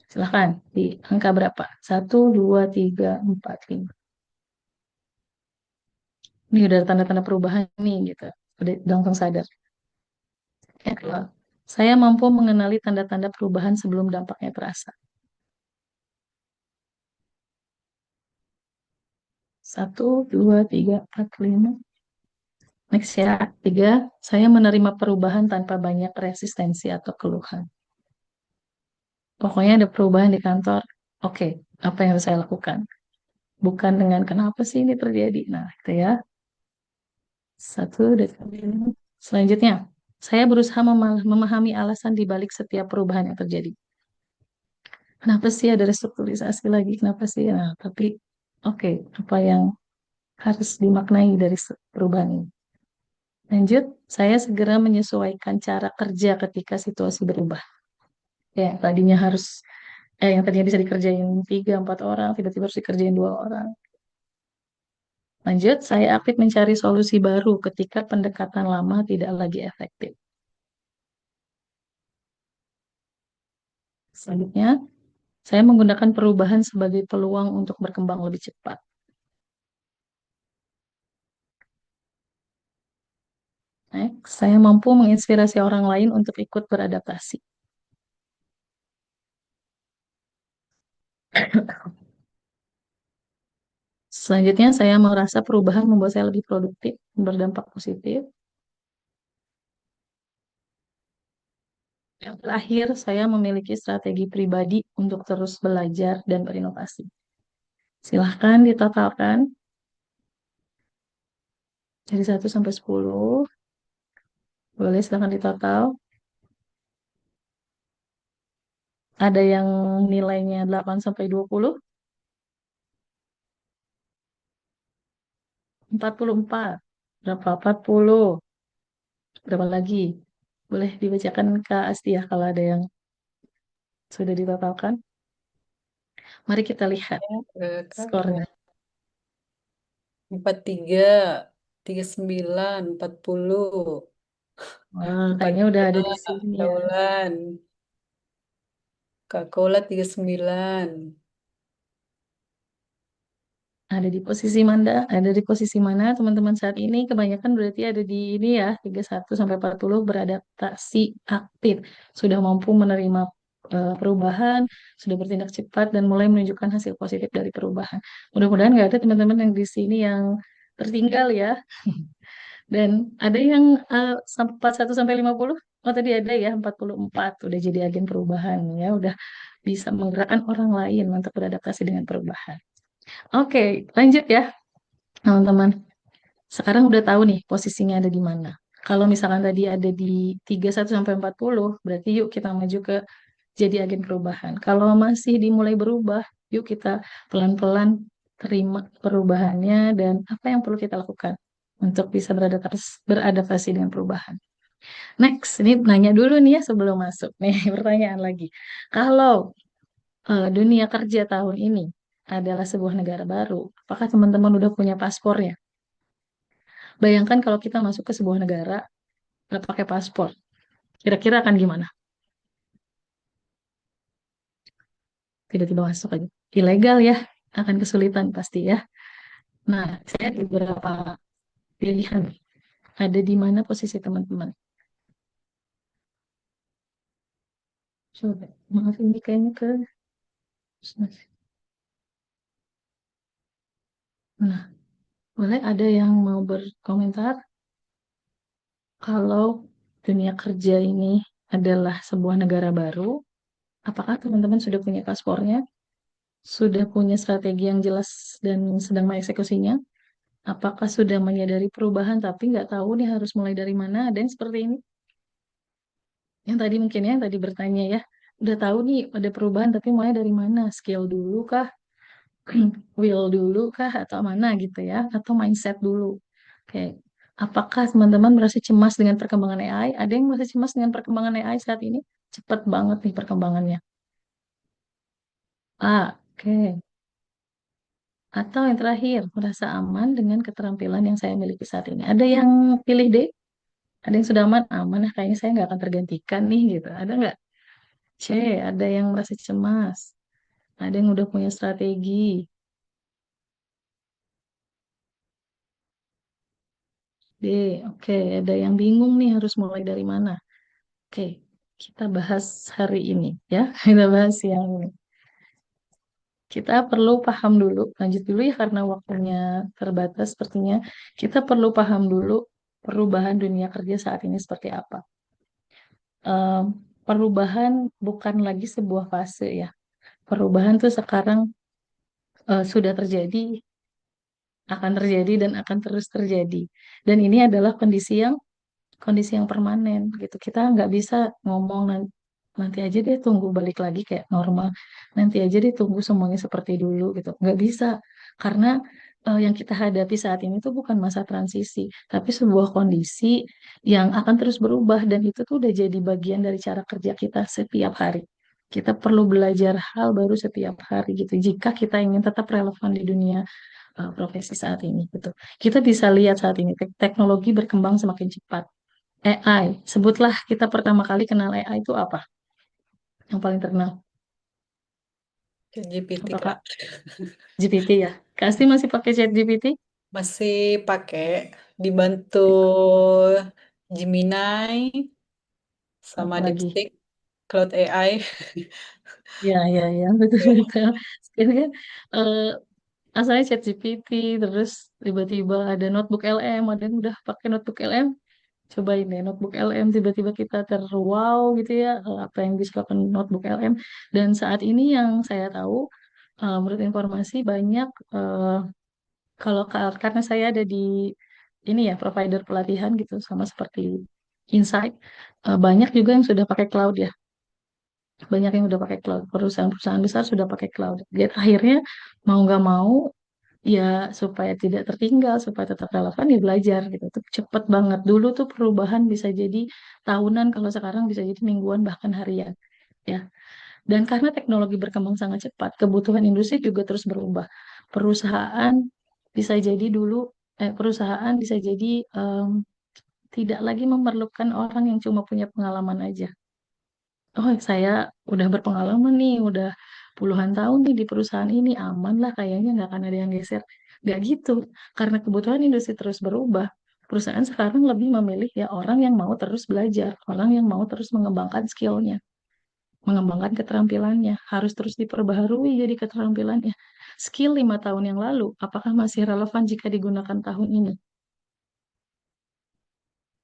Silahkan, di angka berapa? Satu, dua, tiga, empat, lima. Ini udah tanda-tanda perubahan nih, gitu. Udah langsung sadar. Ya, saya mampu mengenali tanda-tanda perubahan sebelum dampaknya terasa. Satu, dua, tiga, empat, lima. Next ya, tiga. Saya menerima perubahan tanpa banyak resistensi atau keluhan. Pokoknya ada perubahan di kantor. Oke, apa yang harus saya lakukan? Bukan dengan kenapa sih ini terjadi. Nah, itu ya. Satu, dua, tiga. Selanjutnya, saya berusaha memahami alasan di balik setiap perubahan yang terjadi. Kenapa sih ada restrukturisasi lagi? Kenapa sih? Nah, tapi oke, apa yang harus dimaknai dari perubahan ini? Lanjut, saya segera menyesuaikan cara kerja ketika situasi berubah. Ya, yang tadinya bisa dikerjain 3, 4 orang, tiba-tiba harus dikerjain 2 orang. Lanjut, saya aktif mencari solusi baru ketika pendekatan lama tidak lagi efektif. Selanjutnya, saya menggunakan perubahan sebagai peluang untuk berkembang lebih cepat. Next, saya mampu menginspirasi orang lain untuk ikut beradaptasi. Selanjutnya, saya merasa perubahan membuat saya lebih produktif, berdampak positif. Yang terakhir, saya memiliki strategi pribadi untuk terus belajar dan berinovasi. Silahkan ditotalkan dari 1 sampai 10. Boleh silahkan ditotal. Ada yang nilainya 8 sampai 20, 44. Berapa? 40. Berapa lagi? Boleh dibacakan Kak Astia kalau ada yang sudah ditotalkan. Mari kita lihat Kak, skornya. 43, 39, 40, Wah, kayaknya udah ada di 42, sini ya. Daulan, Kak Kola 39. Ada di posisi mana teman-teman saat ini? Kebanyakan berarti ada di ini ya, 31 sampai 40 beradaptasi aktif. Sudah mampu menerima perubahan, sudah bertindak cepat dan mulai menunjukkan hasil positif dari perubahan. Mudah-mudahan nggak ada teman-teman yang di sini yang tertinggal ya. Dan ada yang 41 sampai 50. Oh tadi ada ya 44 udah jadi agen perubahan ya, udah bisa menggerakkan orang lain untuk beradaptasi dengan perubahan. Oke, lanjut ya, teman-teman. Sekarang udah tahu nih posisinya ada di mana. Kalau misalkan tadi ada di 31 sampai 40, berarti yuk kita maju ke jadi agen perubahan. Kalau masih dimulai berubah, yuk kita pelan-pelan terima perubahannya dan apa yang perlu kita lakukan untuk bisa beradaptasi dengan perubahan. Next, ini nanya dulu nih ya sebelum masuk. Nih, pertanyaan lagi. Kalau dunia kerja tahun ini adalah sebuah negara baru, apakah teman-teman udah punya paspornya? Bayangkan kalau kita masuk ke sebuah negara nggak pakai paspor, kira-kira akan gimana? Tiba-tiba masuk aja. Ilegal ya, akan kesulitan pasti ya. Nah, saya ada beberapa pilihan. Ada di mana posisi teman-teman? Coba, maaf ini kayaknya ke Nah, boleh ada yang mau berkomentar? Kalau dunia kerja ini adalah sebuah negara baru, apakah teman-teman sudah punya paspornya? Sudah punya strategi yang jelas dan sedang mengeksekusinya? Apakah sudah menyadari perubahan tapi nggak tahu nih harus mulai dari mana? Ada yang seperti ini? Yang tadi mungkin ya, yang tadi bertanya ya, udah tahu nih ada perubahan tapi mulai dari mana? Skill dulu kah? Will dulu kah? Atau mana gitu ya? Atau mindset dulu? Oke. Apakah teman-teman merasa cemas dengan perkembangan AI? Ada yang merasa cemas dengan perkembangan AI saat ini? Cepat banget nih perkembangannya. Oke. Atau yang terakhir, merasa aman dengan keterampilan yang saya miliki saat ini. Ada yang pilih D? Ada yang sudah aman? Aman lah, kayaknya saya nggak akan tergantikan nih gitu. Ada nggak? C, ada yang merasa cemas. Ada yang udah punya strategi. D, oke. Ada yang bingung nih harus mulai dari mana. Oke, kita bahas hari ini ya. Kita bahas yang ini. Kita perlu paham dulu, lanjut dulu ya karena waktunya terbatas sepertinya. Kita perlu paham dulu perubahan dunia kerja saat ini seperti apa. Em, Perubahan bukan lagi sebuah fase ya. Perubahan tuh sekarang sudah terjadi, akan terjadi dan akan terus terjadi. Dan ini adalah kondisi yang permanen gitu. Kita nggak bisa ngomong nanti aja deh tunggu balik lagi kayak normal. Nanti aja deh tunggu semuanya seperti dulu gitu. Nggak bisa karena yang kita hadapi saat ini tuh bukan masa transisi, tapi sebuah kondisi yang akan terus berubah dan itu tuh udah jadi bagian dari cara kerja kita setiap hari. Kita perlu belajar hal baru setiap hari gitu. Jika kita ingin tetap relevan di dunia profesi saat ini gitu. Kita bisa lihat saat ini teknologi berkembang semakin cepat. AI, sebutlah kita pertama kali kenal AI itu apa? Yang paling terkenal. GPT, Apakah Kak. GPT ya? Pasti masih pakai chat GPT? Masih pakai, dibantu Gemini sama Apalagi? DeepSeek, Cloud AI. Ya, ya, ya, betul-betul. Sekarang kan eh, asalnya chat GPT, terus tiba-tiba ada notebook LM, ada yang udah pakai notebook LM. Cobain deh notebook LM, tiba-tiba kita terwow gitu ya, apa yang bisa dilakukan notebook LM. Dan saat ini yang saya tahu, menurut informasi banyak kalau karena saya ada di ini ya provider pelatihan gitu sama seperti Insight, banyak juga yang sudah pakai cloud ya. Banyak yang udah pakai cloud. Perusahaan-perusahaan besar sudah pakai cloud. Jadi akhirnya mau nggak mau ya supaya tidak tertinggal, supaya tetap relevan ya belajar gitu. Itu cepet banget. Dulu tuh perubahan bisa jadi tahunan, kalau sekarang bisa jadi mingguan bahkan harian. Ya. Dan karena teknologi berkembang sangat cepat, kebutuhan industri juga terus berubah. Perusahaan bisa jadi dulu, perusahaan bisa jadi tidak lagi memerlukan orang yang cuma punya pengalaman aja. Oh, saya udah berpengalaman nih, udah puluhan tahun nih di perusahaan ini, aman lah kayaknya nggak akan ada yang geser. Nggak gitu, karena kebutuhan industri terus berubah. Perusahaan sekarang lebih memilih ya orang yang mau terus belajar, orang yang mau terus mengembangkan skillnya, mengembangkan keterampilannya, harus terus diperbaharui jadi keterampilannya. Skill 5 tahun yang lalu, apakah masih relevan jika digunakan tahun ini?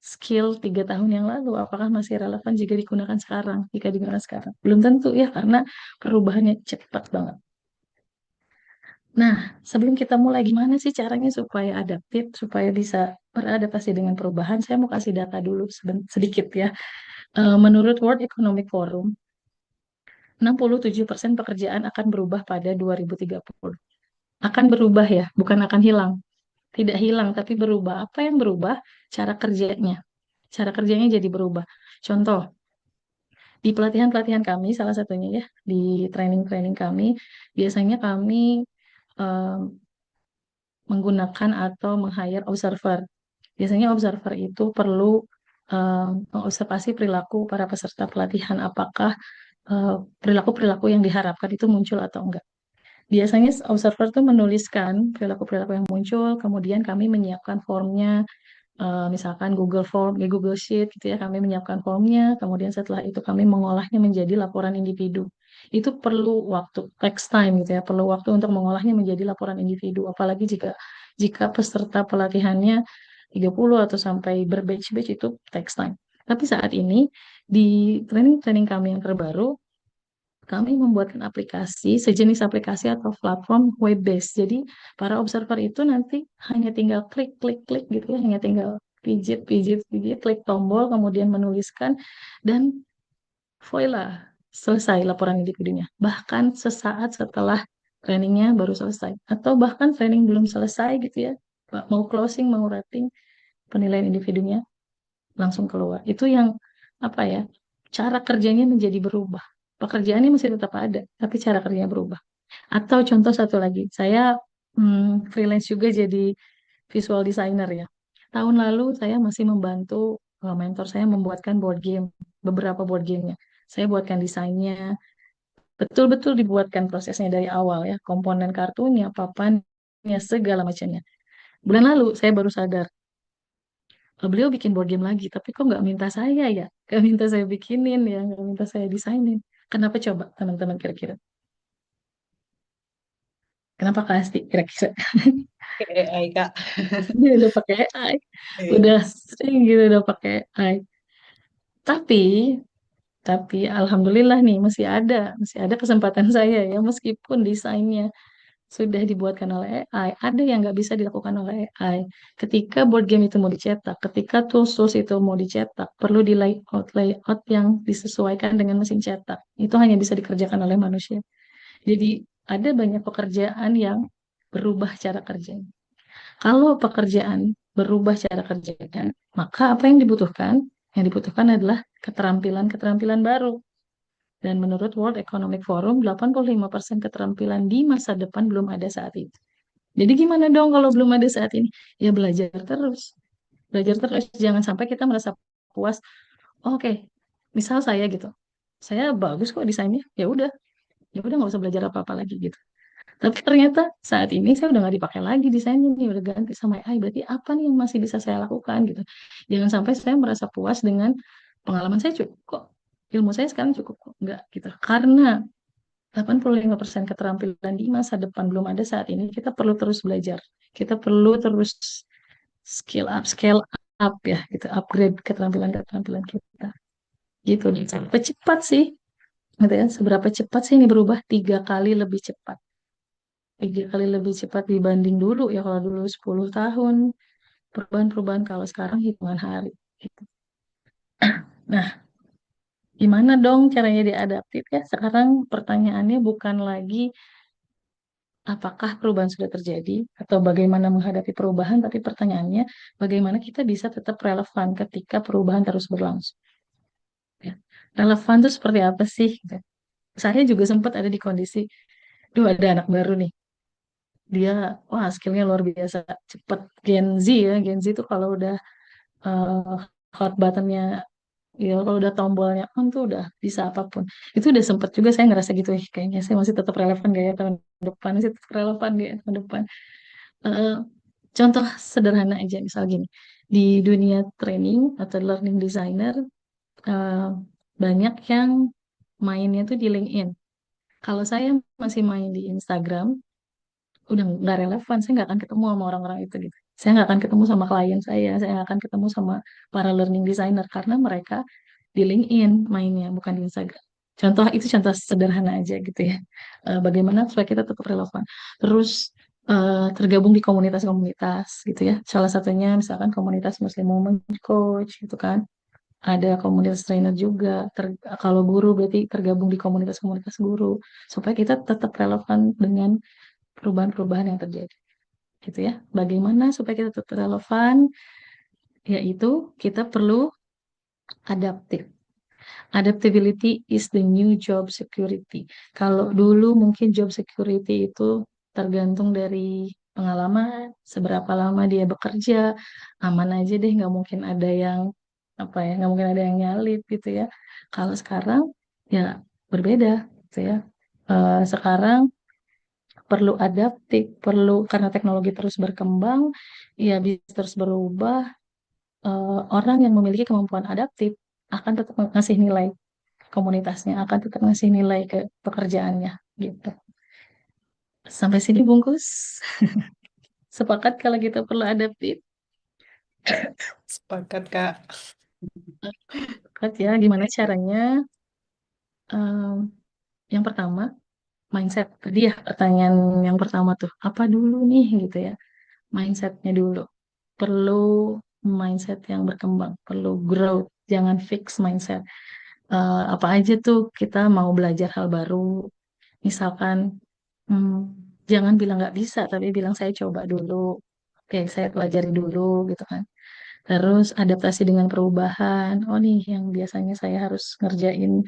Skill 3 tahun yang lalu, apakah masih relevan jika digunakan sekarang? Jika digunakan sekarang, belum tentu ya, karena perubahannya cepat banget. Nah, sebelum kita mulai, gimana sih caranya supaya adaptif, supaya bisa beradaptasi dengan perubahan? Saya mau kasih data dulu sedikit ya. Menurut World Economic Forum, 67% pekerjaan akan berubah pada 2030. Akan berubah ya, bukan akan hilang. Tidak hilang, tapi berubah. Apa yang berubah? Cara kerjanya. Cara kerjanya jadi berubah. Contoh, di pelatihan-pelatihan kami, salah satunya ya, di training-training kami, biasanya kami em, menggunakan atau meng-hire observer. Biasanya observer itu perlu mengobservasi perilaku para peserta pelatihan, apakah perilaku-perilaku yang diharapkan itu muncul atau enggak. Biasanya observer itu menuliskan perilaku-perilaku yang muncul, kemudian kami menyiapkan formnya, misalkan Google Form, Google Sheet gitu ya, kami menyiapkan formnya, kemudian setelah itu kami mengolahnya menjadi laporan individu. Itu perlu waktu, takes time gitu ya, perlu waktu untuk mengolahnya menjadi laporan individu, apalagi jika jika peserta pelatihannya 30 atau sampai berbatch-batch itu takes time. Tapi saat ini di training-training kami yang terbaru, kami membuatkan aplikasi, sejenis aplikasi atau platform web based. Jadi para observer itu nanti hanya tinggal klik, klik, klik gitu ya, hanya tinggal pijit, pijit, pijit, klik tombol, kemudian menuliskan, dan voila, selesai laporan individunya. Bahkan sesaat setelah trainingnya baru selesai. Atau bahkan training belum selesai gitu ya, mau closing, mau rating, penilaian individunya langsung keluar. Itu yang apa ya? Cara kerjanya menjadi berubah. Pekerjaannya masih tetap ada, tapi cara kerjanya berubah. Atau contoh satu lagi, saya freelance juga jadi visual designer ya. Tahun lalu saya masih membantu mentor saya membuatkan board game, beberapa board gamenya. Saya buatkan desainnya, betul-betul dibuatkan prosesnya dari awal ya, komponen kartunya, papannya, segala macamnya. Bulan lalu saya baru sadar, beliau bikin board game lagi, tapi kok nggak minta saya ya? Nggak minta saya bikinin ya, nggak minta saya desainin. Kenapa coba teman-teman kira-kira? Kenapa Kak Asti kira-kira? AI, Kak. Dia udah pakai AI, Iya. udah sering gitu udah pakai AI. Tapi, tapi alhamdulillah nih masih ada kesempatan saya ya, meskipun desainnya sudah dibuatkan oleh AI, ada yang nggak bisa dilakukan oleh AI. Ketika board game itu mau dicetak, ketika tools-tools itu mau dicetak, perlu di layout yang disesuaikan dengan mesin cetak. Itu hanya bisa dikerjakan oleh manusia. Jadi ada banyak pekerjaan yang berubah cara kerjanya. Kalau pekerjaan berubah cara kerjanya, maka apa yang dibutuhkan? Yang dibutuhkan adalah keterampilan-keterampilan baru. Dan menurut World Economic Forum, 85% keterampilan di masa depan belum ada saat itu. Jadi gimana dong kalau belum ada saat ini? Ya belajar terus. Belajar terus. Jangan sampai kita merasa puas. Oh, oke, misal saya gitu. Saya bagus kok desainnya. Ya udah nggak usah belajar apa-apa lagi gitu. Tapi ternyata saat ini saya udah nggak dipakai lagi desainnya nih, udah ganti sama AI. Berarti apa nih yang masih bisa saya lakukan gitu? Jangan sampai saya merasa puas dengan pengalaman saya cukup kok. Ilmu saya sekarang cukup kok. Enggak gitu. Karena 85% keterampilan di masa depan belum ada saat ini, kita perlu terus belajar. Kita perlu terus scale up ya, gitu, upgrade keterampilan-keterampilan kita. Gitu. Seberapa cepat sih, gitu ya, seberapa cepat sih ini berubah? 3 kali lebih cepat. 3 kali lebih cepat dibanding dulu ya, kalau dulu 10 tahun, perubahan-perubahan kalau sekarang hitungan hari. Gitu. Nah, gimana dong caranya diadaptif ya? Sekarang pertanyaannya bukan lagi apakah perubahan sudah terjadi atau bagaimana menghadapi perubahan, tapi pertanyaannya bagaimana kita bisa tetap relevan ketika perubahan terus berlangsung. Ya. Relevan itu seperti apa sih? Gitu. Saya juga sempat ada di kondisi, duh ada anak baru nih, dia wah skillnya luar biasa, cepet Gen Z ya, Gen Z itu kalau udah uh, hot buttonnya, ya kalau udah tombolnya on tuh udah bisa apapun. Itu udah sempet juga saya ngerasa gitu, kayaknya saya masih tetap relevan gak ya tahun depan, masih tetap relevan gak ya tahun depan. Eh, Contoh sederhana aja, misal gini, di dunia training atau learning designer, eh, banyak yang mainnya tuh di LinkedIn. Kalau saya masih main di Instagram, udah nggak relevan, saya nggak akan ketemu sama orang-orang itu gitu. Saya nggak akan ketemu sama klien saya nggak akan ketemu sama para learning designer karena mereka di LinkedIn mainnya, bukan di Instagram. Itu contoh sederhana aja gitu ya. Bagaimana supaya kita tetap relevan. Terus tergabung di komunitas-komunitas gitu ya. Salah satunya misalkan komunitas Muslim Women Coach gitu kan. Ada komunitas trainer juga. Kalau guru berarti tergabung di komunitas-komunitas guru supaya kita tetap relevan dengan perubahan-perubahan yang terjadi gitu ya. Bagaimana supaya kita tetap relevan? Yaitu kita perlu adaptif. Adaptability is the new job security. Kalau dulu mungkin job security itu tergantung dari pengalaman, seberapa lama dia bekerja, aman aja deh, nggak mungkin ada yang apa ya, nggak mungkin ada yang nyalip gitu ya. Kalau sekarang ya berbeda gitu ya. Sekarang perlu adaptif, perlu karena teknologi terus berkembang, ya bisa terus berubah, orang yang memiliki kemampuan adaptif akan tetap ngasih nilai komunitasnya, akan tetap ngasih nilai ke pekerjaannya gitu. Sampai sini bungkus. Sepakat kalau kita perlu adaptif. Sepakat, Kak. Sepakat ya, gimana caranya? Em, yang pertama, mindset. Tadi ya pertanyaan yang pertama tuh, apa dulu nih gitu ya? Mindsetnya dulu. Perlu mindset yang berkembang, perlu growth, jangan fix mindset. Apa aja tuh kita mau belajar hal baru, misalkan hmm, jangan bilang nggak bisa, tapi bilang saya coba dulu, oke saya pelajari dulu gitu kan. Terus adaptasi dengan perubahan. Oh nih yang biasanya saya harus ngerjain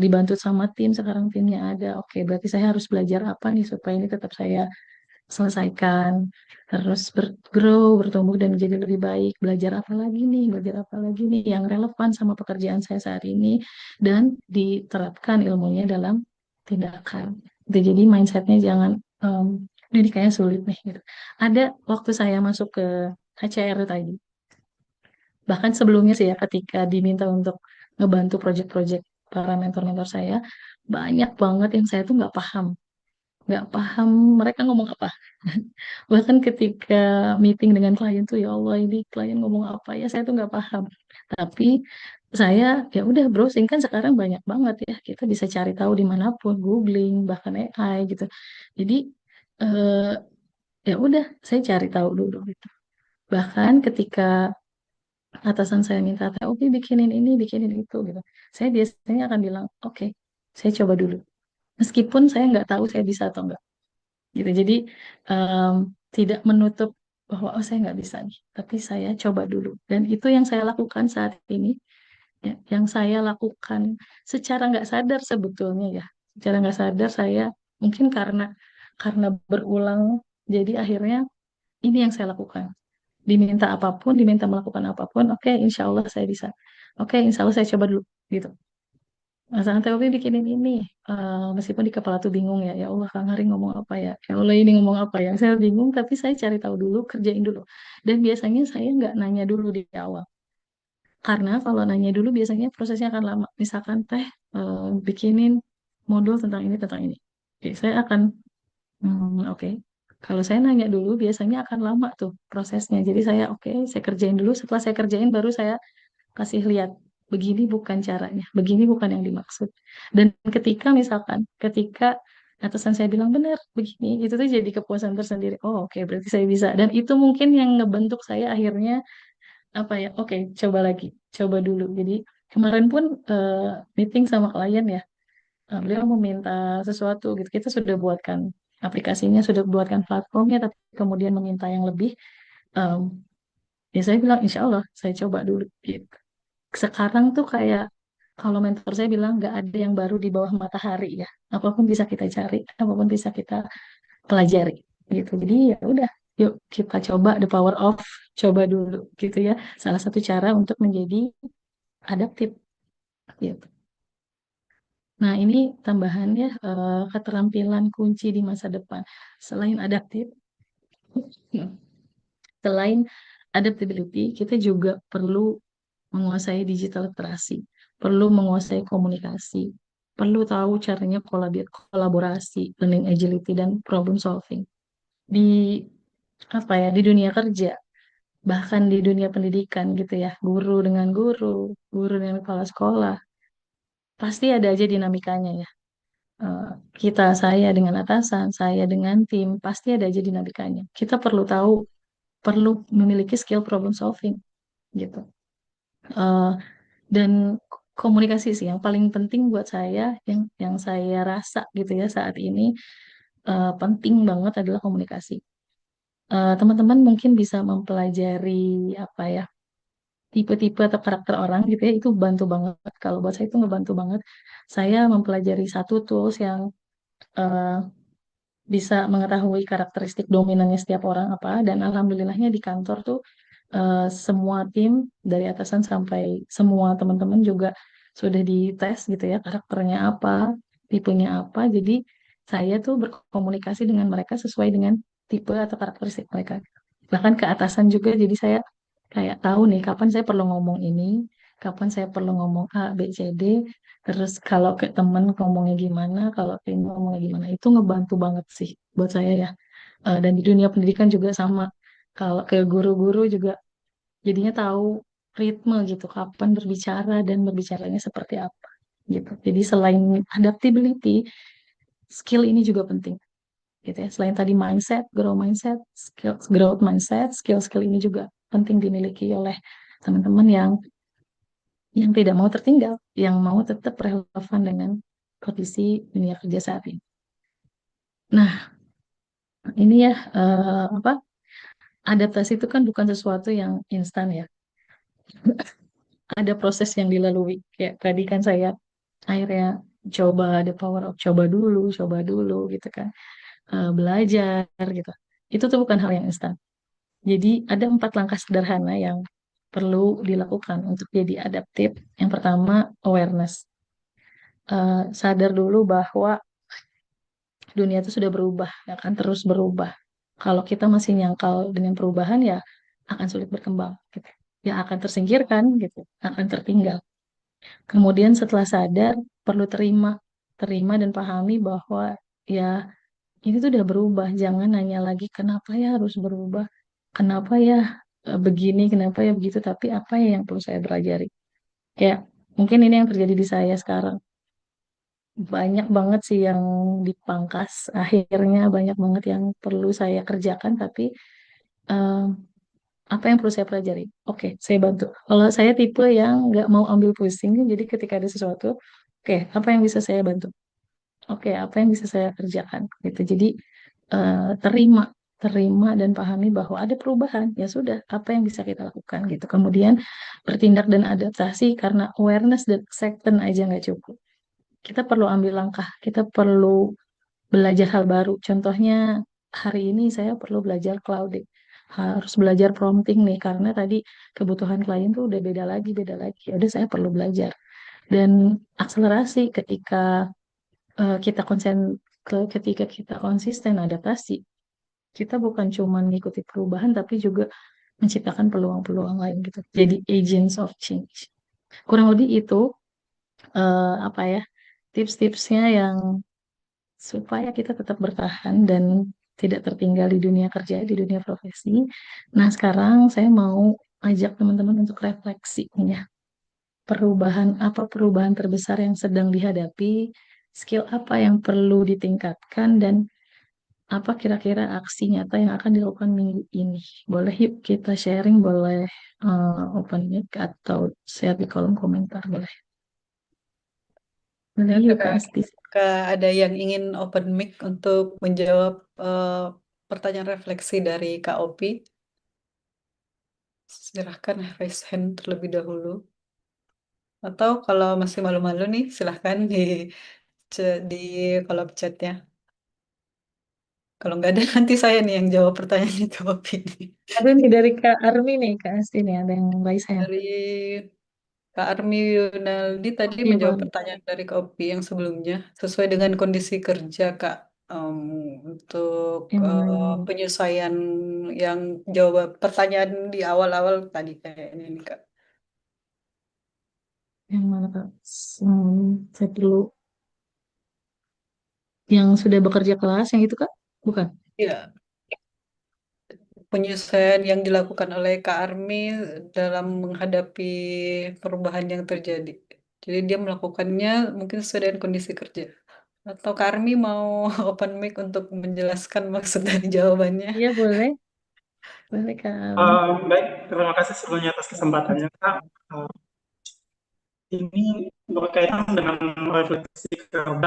dibantu sama tim, sekarang timnya ada. Oke, berarti saya harus belajar apa nih supaya ini tetap saya selesaikan. Terus bergrow, bertumbuh dan menjadi lebih baik. Belajar apa lagi nih? Belajar apa lagi nih yang relevan sama pekerjaan saya saat ini dan diterapkan ilmunya dalam tindakan. Gitu. Jadi mindsetnya jangan ini kayaknya sulit nih gitu. Ada waktu saya masuk ke HCR tadi, bahkan sebelumnya sih ya ketika diminta untuk ngebantu project-project para mentor-mentor saya, banyak banget yang saya tuh nggak paham mereka ngomong apa. Bahkan ketika meeting dengan klien tuh ya Allah ini klien ngomong apa ya saya tuh nggak paham. Tapi saya ya udah browsing kan sekarang banyak banget ya kita bisa cari tahu dimanapun googling bahkan AI gitu. Jadi eh, ya udah saya cari tahu dulu gitu. Bahkan ketika atasan saya minta oke bikinin ini bikinin itu gitu. Saya biasanya akan bilang oke saya coba dulu. Meskipun saya nggak tahu saya bisa atau enggak gitu. Jadi em, tidak menutup bahwa oh saya nggak bisa nih, tapi saya coba dulu. Dan itu yang saya lakukan saat ini, ya, yang saya lakukan secara nggak sadar sebetulnya ya, secara nggak sadar saya mungkin karena berulang, jadi akhirnya ini yang saya lakukan. Diminta apapun, diminta melakukan apapun, oke, insya Allah saya bisa. Oke, insya Allah saya coba dulu gitu. Masakan TOP bikinin ini, meskipun di kepala tuh bingung ya, ya Allah Kang Hari ngomong apa ya, ya Allah ini ngomong apa ya, saya bingung tapi saya cari tahu dulu, kerjain dulu. Dan biasanya saya nggak nanya dulu di awal, karena kalau nanya dulu biasanya prosesnya akan lama. Misalkan teh bikinin modul tentang ini, oke, saya akan, oke. Kalau saya nanya dulu biasanya akan lama tuh prosesnya. Jadi saya oke, saya kerjain dulu. Setelah saya kerjain baru saya kasih lihat begini bukan caranya, begini bukan yang dimaksud. Dan ketika atasan saya bilang benar begini, itu tuh jadi kepuasan tersendiri. Oh oke, berarti saya bisa. Dan itu mungkin yang ngebentuk saya akhirnya apa ya? Oke, coba lagi, coba dulu. Jadi kemarin pun meeting sama klien ya, beliau meminta sesuatu gitu. Kita sudah buatkan aplikasinya, sudah buatkan platformnya, tapi kemudian meminta yang lebih. em, Ya saya bilang insya Allah saya coba dulu gitu. Sekarang tuh kayak kalau mentor saya bilang nggak ada yang baru di bawah matahari ya. Apapun bisa kita cari, apapun bisa kita pelajari gitu. Jadi ya udah, yuk kita coba the power of coba dulu gitu ya. Salah satu cara untuk menjadi adaptif gitu. Nah, ini tambahannya keterampilan kunci di masa depan. Selain adaptif, selain adaptability, kita juga perlu menguasai digital literasi, perlu menguasai komunikasi, perlu tahu caranya kolaborasi, learning agility, dan problem solving. Di apa ya, di dunia kerja, bahkan di dunia pendidikan gitu ya, guru dengan kepala sekolah, pasti ada aja dinamikanya ya. Eh, saya dengan atasan, saya dengan tim, pasti ada aja dinamikanya. Kita perlu memiliki skill problem solving gitu. Eh, dan komunikasi sih yang paling penting buat saya yang saya rasa gitu ya saat ini penting banget adalah komunikasi. Teman-teman mungkin bisa mempelajari apa ya tipe-tipe atau karakter orang gitu ya itu bantu banget. Kalau buat saya itu ngebantu banget. Saya mempelajari satu tools yang eh, bisa mengetahui karakteristik dominannya setiap orang apa dan alhamdulillahnya di kantor tuh semua tim dari atasan sampai semua teman-teman juga sudah dites gitu ya karakternya apa, tipenya apa. Jadi saya tuh berkomunikasi dengan mereka sesuai dengan tipe atau karakteristik mereka. Bahkan ke atasan juga jadi saya Kayak tahu nih kapan saya perlu ngomong ini, kapan saya perlu ngomong A, B, C, D, terus kalau ke temen ngomongnya gimana, kalau ke ini ngomongnya gimana, itu ngebantu banget sih buat saya ya. Dan di dunia pendidikan juga sama. Kalau ke guru-guru juga jadinya tahu ritme gitu, kapan berbicara dan berbicaranya seperti apa gitu. Jadi selain adaptability, skill ini juga penting gitu ya. Selain tadi mindset, growth mindset, skill-skill ini juga penting dimiliki oleh teman-teman yang tidak mau tertinggal, yang mau tetap relevan dengan kondisi dunia kerja saat ini. Nah, ini ya apa? Adaptasi itu kan bukan sesuatu yang instan ya. Ada proses yang dilalui. Kayak tadi kan saya akhirnya coba the power of coba dulu gitu kan. Belajar gitu. Itu tuh bukan hal yang instan. Jadi ada 4 langkah sederhana yang perlu dilakukan untuk jadi adaptif. Yang pertama, awareness. Sadar dulu bahwa dunia itu sudah berubah, ya kan terus berubah. Kalau kita masih nyangkal dengan perubahan ya akan sulit berkembang, gitu. Ya akan tersingkirkan, gitu, akan tertinggal. Kemudian setelah sadar, perlu terima dan pahami bahwa ya ini tuh udah berubah. Jangan nanya lagi kenapa ya harus berubah, kenapa ya begini, kenapa ya begitu, tapi apa ya yang perlu saya pelajari. Kayak mungkin ini yang terjadi di saya sekarang. Banyak banget sih yang dipangkas, akhirnya banyak banget yang perlu saya kerjakan, tapi eh, apa yang perlu saya pelajari? Oke, saya bantu. Kalau saya tipe yang nggak mau ambil pusing, jadi ketika ada sesuatu, oke, apa yang bisa saya bantu? Oke, apa yang bisa saya kerjakan? Gitu. Jadi terima, terima dan pahami bahwa ada perubahan. Ya sudah, apa yang bisa kita lakukan gitu. Kemudian bertindak dan adaptasi karena awareness dan acceptance aja nggak cukup. Kita perlu ambil langkah, kita perlu belajar hal baru. Contohnya hari ini saya perlu belajar clouding. Harus belajar prompting nih karena tadi kebutuhan klien tuh udah beda lagi, beda lagi. Ya udah saya perlu belajar. Dan akselerasi kita ketika kita konsisten adaptasi, kita bukan cuma mengikuti perubahan tapi juga menciptakan peluang-peluang lain gitu. Jadi agents of change. Kurang lebih itu apa ya tips-tipsnya yang supaya kita tetap bertahan dan tidak tertinggal di dunia kerja, di dunia profesi. Nah, sekarang saya mau ajak teman-teman untuk refleksi nih ya. Perubahan terbesar yang sedang dihadapi, skill apa yang perlu ditingkatkan, dan apa kira-kira aksi nyata yang akan dilakukan minggu ini. Boleh yuk kita sharing, boleh open mic atau share di kolom komentar, boleh. Boleh yuk Kak Asti. Apakah ada yang ingin open mic untuk menjawab pertanyaan refleksi dari Kak Opi? Silahkan raise hand terlebih dahulu. Atau kalau masih malu-malu nih, silahkan di kolom chatnya. Kalau nggak ada, nanti saya nih yang jawab pertanyaan Kak Opi. Ada nih dari Kak Armi nih, Kak Asti nih, ada yang raise hand. Dari Kak Armi Yunaldi tadi Iya, menjawab Bang. pertanyaan dari Kak Opi yang sebelumnya, sesuai dengan kondisi kerja Kak, untuk Yang mana yang penyesuaian yang jawab pertanyaan di awal-awal tadi kayak ini Kak. yang mana Kak? Saya perlu yang sudah bekerja kelas yang itu Kak? Bukan. Ya, penyesuaian yang dilakukan oleh Kak Armi dalam menghadapi perubahan yang terjadi. Jadi dia melakukannya mungkin sesuai dengan kondisi kerja. Atau Kak Armi mau open mic untuk menjelaskan maksud dari jawabannya? Iya, boleh. Boleh Kak Armi. Baik, terima kasih sebelumnya atas kesempatannya, Kak. Ini berkaitan dengan refleksi kerja.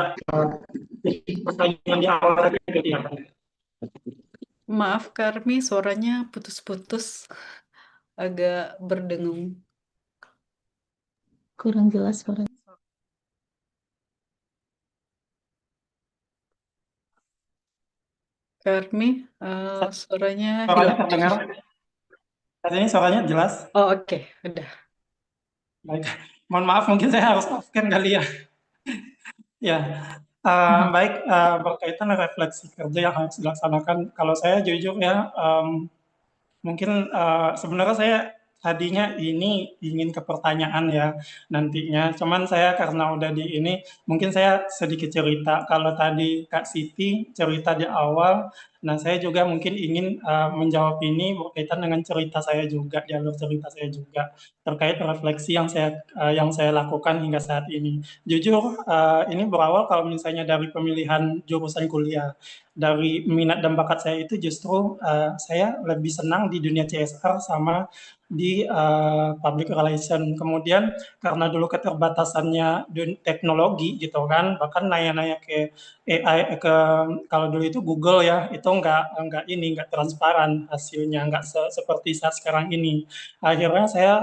Pertanyaan di awal tadi gitu ya. Maaf Kak Armi, suaranya putus-putus, agak berdengung. Kurang jelas suaranya. Kak Armi, suaranya Suaranya hilang. terdengar? Saat ini suaranya jelas? Oh oke, udah. Baik. Mohon maaf, mungkin saya harus off-cam kali ya. Ya, baik, berkaitan dengan refleksi kerja yang harus dilaksanakan. Kalau saya jujur ya, mungkin sebenarnya saya tadinya ini ingin ke pertanyaan ya nantinya, cuman saya karena udah di ini, mungkin saya sedikit cerita. Kalau tadi Kak Siti cerita di awal, nah saya juga mungkin ingin menjawab ini berkaitan dengan cerita saya juga, jalur cerita saya juga terkait refleksi yang saya lakukan hingga saat ini. Jujur, ini berawal kalau misalnya dari pemilihan jurusan kuliah. Dari minat dan bakat saya itu justru saya lebih senang di dunia CSR sama di public relation. Kemudian karena dulu keterbatasannya teknologi gitu kan, bahkan nanya-nanya ke AI kalau dulu itu Google ya, itu nggak transparan hasilnya, nggak seperti saat sekarang ini. Akhirnya saya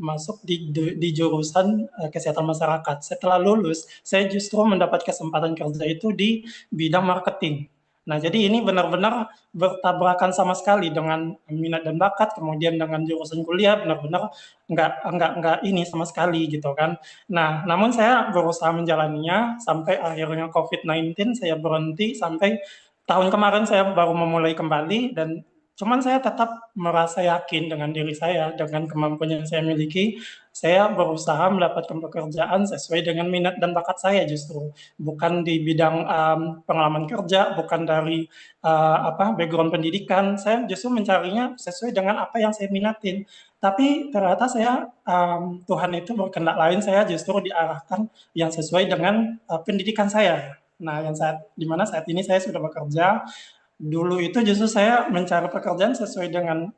masuk di jurusan kesehatan masyarakat. Setelah lulus, saya justru mendapat kesempatan kerja itu di bidang marketing. Nah, jadi ini benar-benar bertabrakan sama sekali dengan minat dan bakat, kemudian dengan jurusan kuliah benar-benar nggak ini sama sekali gitu kan. Nah, namun saya berusaha menjalaninya sampai akhirnya COVID-19 saya berhenti sampai tahun kemarin saya baru memulai kembali dan cuman saya tetap merasa yakin dengan diri saya, dengan kemampuan yang saya miliki, saya berusaha mendapatkan pekerjaan sesuai dengan minat dan bakat saya justru. Bukan di bidang pengalaman kerja, bukan dari background pendidikan, saya justru mencarinya sesuai dengan apa yang saya minatin. Tapi ternyata Tuhan itu berkehendak lain, saya justru diarahkan yang sesuai dengan pendidikan saya. Nah, di mana saat ini saya sudah bekerja. Dulu itu justru saya mencari pekerjaan sesuai dengan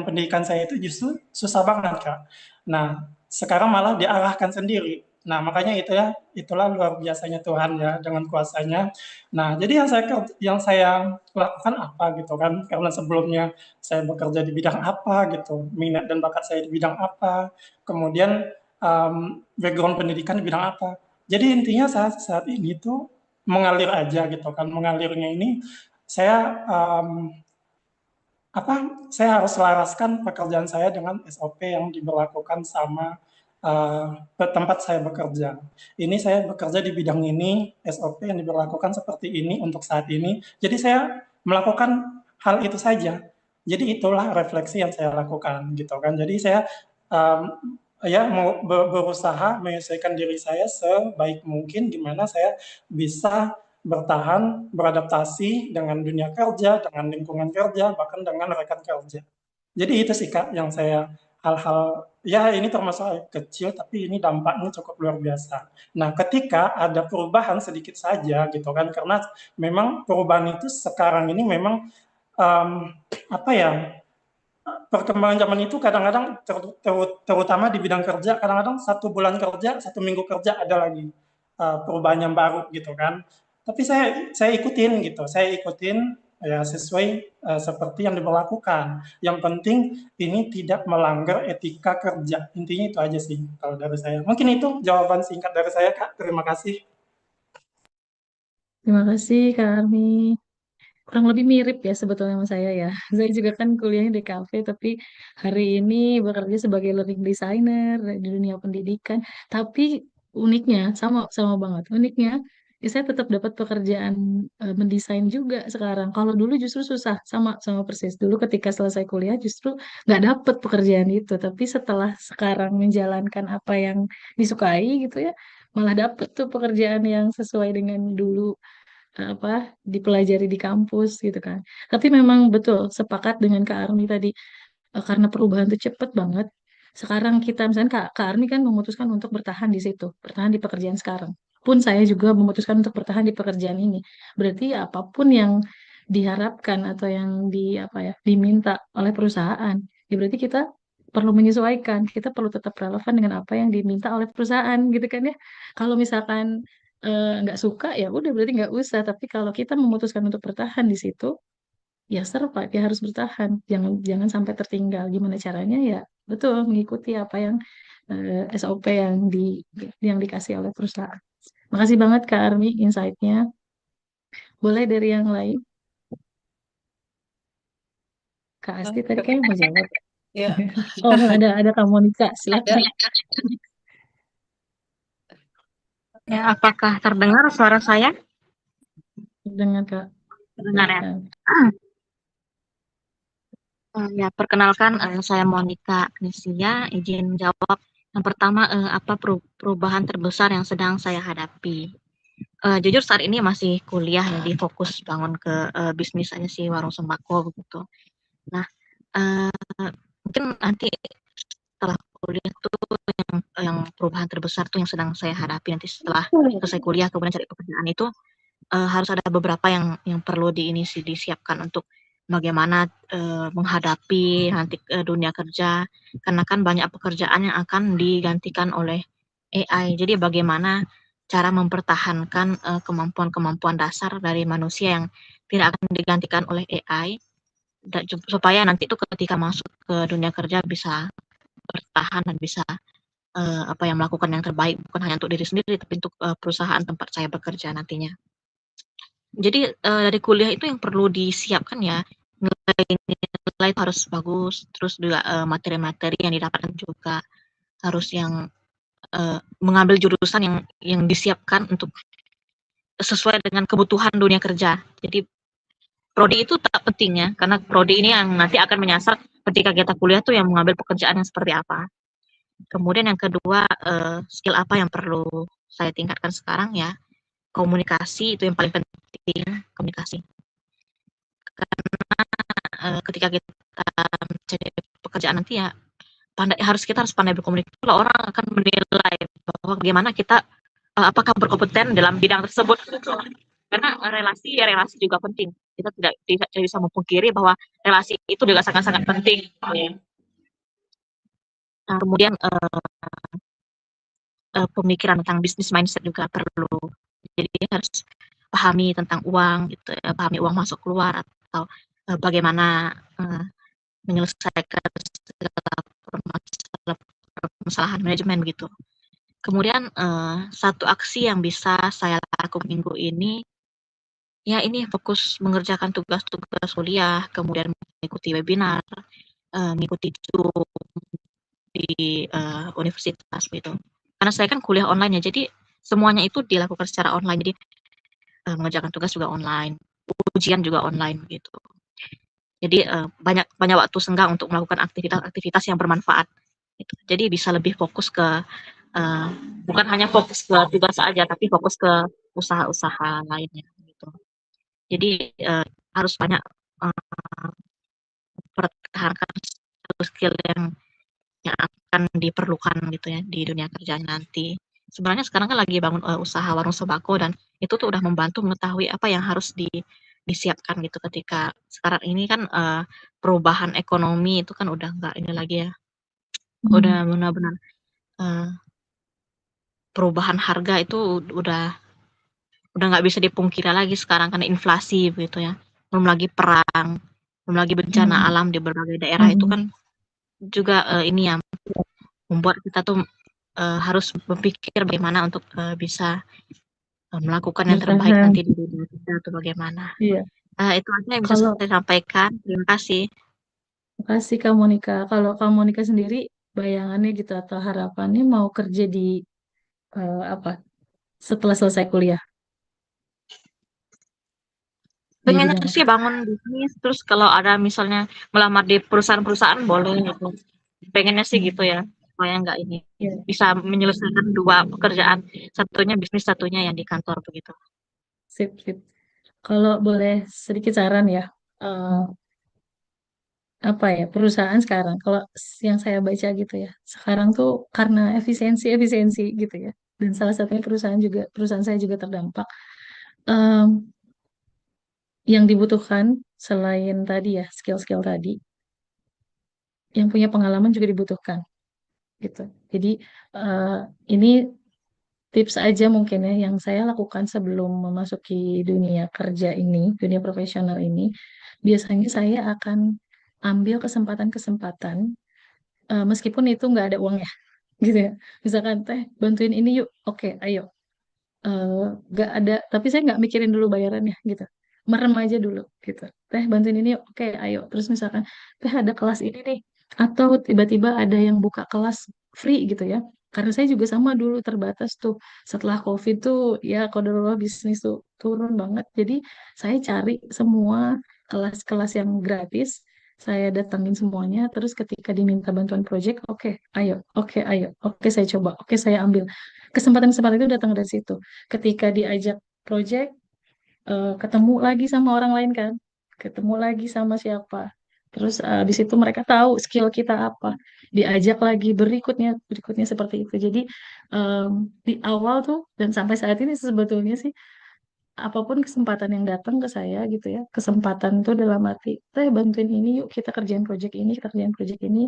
pendidikan saya itu justru susah banget, Kak. Nah, sekarang malah diarahkan sendiri. Nah, makanya itulah luar biasanya Tuhan ya dengan kuasanya. Nah, jadi yang saya lakukan apa gitu kan? Karena sebelumnya saya bekerja di bidang apa gitu, minat dan bakat saya di bidang apa, kemudian background pendidikan di bidang apa. Jadi intinya saat ini tuh mengalir aja gitu kan. Mengalirnya ini saya saya harus selaraskan pekerjaan saya dengan SOP yang diberlakukan sama tempat saya bekerja. Ini saya bekerja di bidang ini, SOP yang diberlakukan seperti ini untuk saat ini. Jadi saya melakukan hal itu saja. Jadi itulah refleksi yang saya lakukan gitu kan. Jadi saya um, ya mau berusaha menyesuaikan diri saya sebaik mungkin gimana saya bisa bertahan, beradaptasi dengan dunia kerja, dengan lingkungan kerja, bahkan dengan rekan kerja. Jadi itu sih Kak yang hal-hal ya ini termasuk hal kecil tapi ini dampaknya cukup luar biasa. Nah, ketika ada perubahan sedikit saja gitu kan karena memang perubahan itu sekarang ini memang um, apa ya perkembangan zaman itu kadang-kadang terutama di bidang kerja kadang-kadang 1 bulan kerja 1 minggu kerja ada lagi perubahan yang baru gitu kan tapi saya ikutin ya sesuai seperti yang diberlakukan yang penting ini tidak melanggar etika kerja intinya itu aja sih kalau dari saya mungkin itu jawaban singkat dari saya Kak terima kasih. Terima kasih Kak Armi. Kurang lebih mirip ya sebetulnya sama saya ya. Saya juga kan kuliahnya di kafe, tapi hari ini bekerja sebagai learning designer di dunia pendidikan. Tapi uniknya, sama sama banget. Uniknya, ya saya tetap dapat pekerjaan mendesain juga sekarang. Kalau dulu justru susah, sama sama persis. Dulu ketika selesai kuliah justru nggak dapet pekerjaan itu. Tapi setelah sekarang menjalankan apa yang disukai gitu ya, malah dapet tuh pekerjaan yang sesuai dengan dulu apa dipelajari di kampus gitu kan. Tapi memang betul sepakat dengan Kak Armi tadi karena perubahan itu cepet banget. Sekarang kita misalnya Kak Armi kan memutuskan untuk bertahan di situ, bertahan di pekerjaan sekarang. Pun saya juga memutuskan untuk bertahan di pekerjaan ini. Berarti apapun yang diharapkan atau yang diminta oleh perusahaan, ya berarti kita perlu menyesuaikan, kita perlu tetap relevan dengan apa yang diminta oleh perusahaan gitu kan ya. Kalau misalkan nggak suka ya udah berarti nggak usah. Tapi kalau kita memutuskan untuk bertahan di situ, ya serba dia harus bertahan. Jangan jangan sampai tertinggal. Gimana caranya ya? Betul mengikuti apa yang SOP yang dikasih oleh perusahaan. Makasih banget Kak Armi insight-nya. Boleh dari yang lain? Kak Asti tadi kayaknya mau jawab. Ya, Oh, ada Kak Monica, silakan. Ya, apakah terdengar suara saya? Dengan Kak. Terdengar ya. Silakan. Ya, perkenalkan, saya Monica Agnesia, izin jawab. Yang pertama, apa perubahan terbesar yang sedang saya hadapi? Jujur saat ini masih kuliah, jadi fokus bangun ke bisnis aja sih, warung sembako begitu. Nah, mungkin nanti setelah kuliah tuh yang perubahan terbesar tuh yang sedang saya hadapi nanti setelah selesai kuliah kemudian cari pekerjaan itu harus ada beberapa yang perlu disiapkan untuk bagaimana menghadapi nanti dunia kerja karena kan banyak pekerjaan yang akan digantikan oleh AI. Jadi bagaimana cara mempertahankan kemampuan-kemampuan dasar dari manusia yang tidak akan digantikan oleh AI supaya nanti itu ketika masuk ke dunia kerja bisa bertahan dan bisa melakukan yang terbaik bukan hanya untuk diri sendiri tapi untuk perusahaan tempat saya bekerja nantinya. Jadi dari kuliah itu yang perlu disiapkan ya nilai harus bagus, terus juga materi-materi yang didapatkan juga harus yang mengambil jurusan yang disiapkan untuk sesuai dengan kebutuhan dunia kerja. Jadi prodi itu tak pentingnya karena prodi ini yang nanti akan menyasar ketika kita kuliah tuh yang mengambil pekerjaan yang seperti apa. Kemudian yang kedua skill apa yang perlu saya tingkatkan sekarang ya komunikasi itu yang paling penting komunikasi. Karena ketika kita mencari pekerjaan nanti ya kita harus pandai berkomunikasi. Kalau orang akan menilai bahwa bagaimana kita apakah berkompeten dalam bidang tersebut. Karena relasi juga penting. Kita tidak bisa memungkiri bahwa relasi itu juga sangat-sangat penting. Nah, kemudian pemikiran tentang bisnis mindset juga perlu. Jadi harus pahami tentang uang, gitu ya, pahami uang masuk keluar atau bagaimana menyelesaikan segala permasalahan manajemen gitu. Kemudian satu aksi yang bisa saya lakukan minggu ini, ya ini fokus mengerjakan tugas-tugas kuliah, kemudian mengikuti webinar, mengikuti Zoom di universitas gitu. Karena saya kan kuliah online ya, jadi semuanya itu dilakukan secara online. Jadi mengerjakan tugas juga online, ujian juga online gitu. Jadi banyak waktu senggang untuk melakukan aktivitas-aktivitas yang bermanfaat. Gitu. Jadi bisa lebih fokus ke bukan hanya fokus ke tugas saja, tapi fokus ke usaha-usaha lainnya. Gitu. Jadi harus banyak pertahankan skill yang akan diperlukan gitu ya di dunia kerja nanti. Sebenarnya sekarang kan lagi bangun usaha warung sembako dan itu tuh udah membantu mengetahui apa yang harus disiapkan gitu ketika sekarang ini kan perubahan ekonomi itu kan udah nggak ini lagi ya. Udah benar-benar perubahan harga itu udah nggak bisa dipungkiri lagi sekarang karena inflasi begitu ya. Belum lagi perang, belum lagi bencana alam di berbagai daerah itu kan juga ini yang membuat kita tuh harus berpikir bagaimana untuk bisa melakukan yang terbaik nanti di dunia kita atau bagaimana. Iya. Itu aja yang bisa saya sampaikan. Terima kasih. Terima kasih Kak Monica. Kalau Kak Monica sendiri bayangannya gitu atau harapannya mau kerja di apa setelah selesai kuliah? Pengennya sih bangun bisnis, terus kalau ada misalnya melamar di perusahaan-perusahaan boleh gitu. Pengennya sih gitu ya, supaya nggak ini bisa menyelesaikan dua pekerjaan, satunya bisnis, satunya yang di kantor begitu. Sip. Kalau boleh sedikit saran ya, apa ya perusahaan sekarang, kalau yang saya baca gitu ya, sekarang tuh karena efisiensi gitu ya, dan salah satunya perusahaan saya juga terdampak. Yang dibutuhkan selain tadi ya skill-skill tadi, yang punya pengalaman juga dibutuhkan gitu. Jadi ini tips aja mungkin ya yang saya lakukan sebelum memasuki dunia kerja ini, dunia profesional ini. Biasanya saya akan ambil kesempatan-kesempatan meskipun itu nggak ada uangnya, gitu ya. Misalkan teh bantuin ini yuk, oke, ayo. Nggak ada, tapi saya nggak mikirin dulu bayarannya gitu. Merem aja dulu gitu. Teh bantuin ini yuk, oke, ayo. Terus misalkan teh ada kelas ini nih, atau tiba-tiba ada yang buka kelas free gitu ya. Karena saya juga sama dulu terbatas tuh. Setelah COVID tuh ya qadarullah bisnis tuh turun banget. Jadi saya cari semua kelas-kelas yang gratis. saya datangin semuanya, terus ketika diminta bantuan project, ayo, oke saya coba, oke saya ambil. Kesempatan-kesempatan itu datang dari situ. Ketika diajak project, ketemu lagi sama orang lain kan, ketemu lagi sama siapa. Terus di situ mereka tahu skill kita apa, diajak lagi berikutnya, berikutnya seperti itu. Jadi em, di awal tuh dan sampai saat ini sebetulnya sih apapun kesempatan yang datang ke saya gitu ya, kesempatan itu dalam arti, teh bantuin ini yuk kita kerjain project ini, kita kerjain project ini.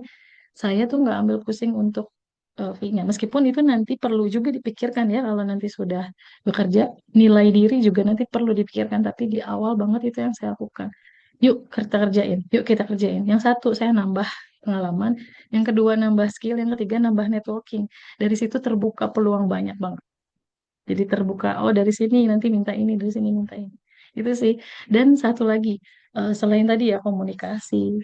Saya tuh nggak ambil pusing untuk fee-nya. Meskipun itu nanti perlu juga dipikirkan ya kalau nanti sudah bekerja, nilai diri juga nanti perlu dipikirkan. Tapi di awal banget itu yang saya lakukan. Yuk kita kerjain, yuk kita kerjain. Yang satu saya nambah pengalaman, yang kedua nambah skill, yang ketiga nambah networking. Dari situ terbuka peluang banyak banget. Jadi terbuka, oh dari sini nanti minta ini, dari sini minta ini. Itu sih. Dan satu lagi, selain tadi ya komunikasi,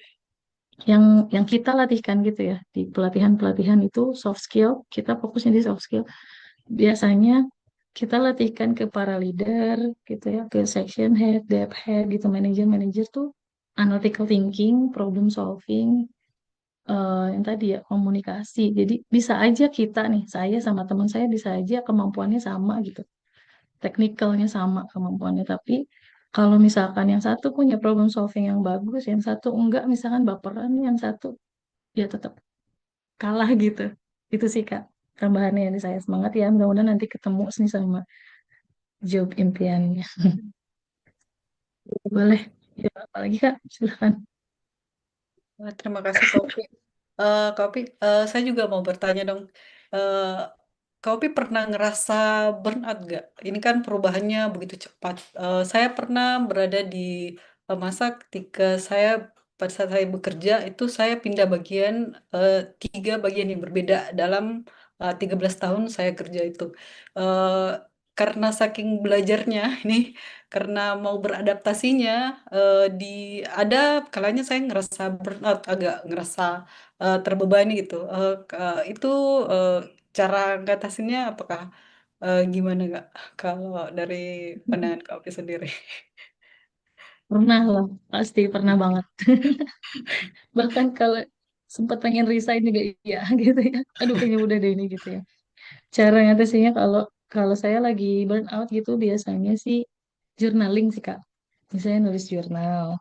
yang kita latihkan gitu ya, di pelatihan-pelatihan itu soft skill, kita fokusnya di soft skill. Biasanya kita latihkan ke para leader gitu ya, ke section head, dev head gitu, manager-manager tuh analytical thinking, problem solving, yang tadi ya komunikasi. Jadi bisa aja kita nih, saya sama teman saya bisa aja kemampuannya sama gitu, teknikalnya sama kemampuannya, tapi kalau misalkan yang satu punya problem solving yang bagus, yang satu enggak, misalkan baperan, yang satu ya tetap kalah gitu. Itu sih Kak tambahannya dari saya. Semangat ya, mudah-mudahan nanti ketemu nih sama job impiannya. Boleh. Ya, apalagi Kak, silahkan. Terima kasih Kak Opi. Kak Opi, saya juga mau bertanya dong. Eh, Kak Opi pernah ngerasa burnout gak? Ini kan perubahannya begitu cepat. Saya pernah berada di masa ketika saya pada saat saya bekerja itu saya pindah bagian, tiga bagian yang berbeda dalam 13 tahun saya kerja itu. Eh, karena saking belajarnya ini, karena mau beradaptasinya, di ada kalanya saya ngerasa burnout, agak ngerasa terbebani gitu. Itu eh, cara ngatasinnya apakah gimana nggak? Kalau dari pandangan Kak Opi sendiri. Pernah lah, pasti pernah banget. Bahkan kalau sempat pengen resign juga iya gitu ya. Aduh kayaknya udah deh ini gitu ya. Cara ngatasinnya kalau kalau saya lagi burn out gitu biasanya sih journaling sih Kak. Misalnya nulis jurnal.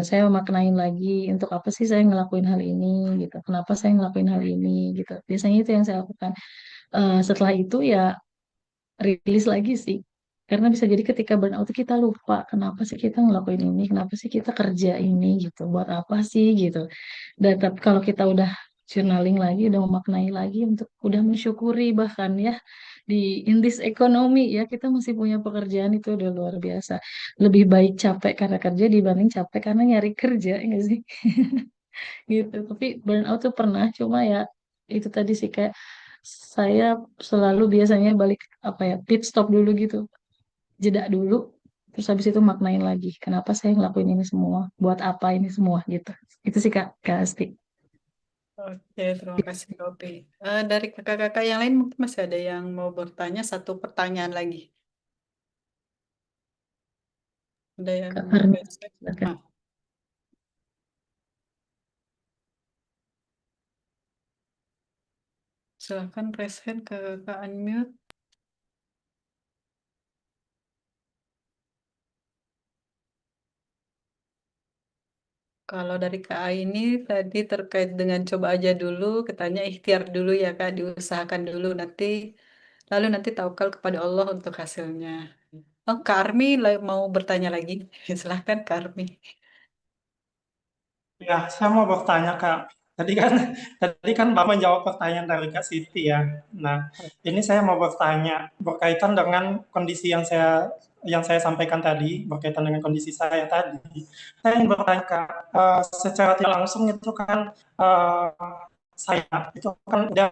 Saya maknain lagi untuk apa sih saya ngelakuin hal ini gitu. Kenapa saya ngelakuin hal ini gitu. Biasanya itu yang saya lakukan. Setelah itu ya rilis lagi sih. Karena bisa jadi ketika burnout itu kita lupa kenapa sih kita ngelakuin ini, kenapa sih kita kerja ini gitu, buat apa sih gitu. Dan tapi kalau kita udah journaling lagi, udah memaknai lagi untuk udah mensyukuri bahkan ya di in this economy ya kita masih punya pekerjaan itu udah luar biasa. Lebih baik capek karena kerja dibanding capek karena nyari kerja, ya nggak sih? Gitu. Tapi burnout tuh pernah, cuma ya itu tadi sih kayak saya selalu biasanya balik apa ya pit stop dulu gitu, jeda dulu, terus habis itu maknain lagi kenapa saya ngelakuin ini semua, buat apa ini semua gitu. Itu sih Kak Asti. Oke, terima kasih Kak Opi. Dari kakak-kakak yang lain mungkin masih ada yang mau bertanya, satu pertanyaan lagi. Ada yang Kak mau Farni, raise hand? silakan. Silahkan raise hand ke Kak unmute. Kalau dari Kak ini tadi terkait dengan coba aja dulu, katanya ikhtiar dulu ya Kak, diusahakan dulu nanti, lalu nanti tawakal kepada Allah untuk hasilnya. Oh, Kak Armi mau bertanya lagi. Silahkan Kak Armi. Ya, saya mau bertanya Kak. Tadi kan tadi kan Bapak menjawab pertanyaan dari Kak Siti ya. Nah, ini saya mau bertanya berkaitan dengan kondisi yang saya sampaikan tadi, berkaitan dengan kondisi saya tadi. Saya ingin bertanya Kak, secara tidak langsung itu kan eh, saya itu kan udah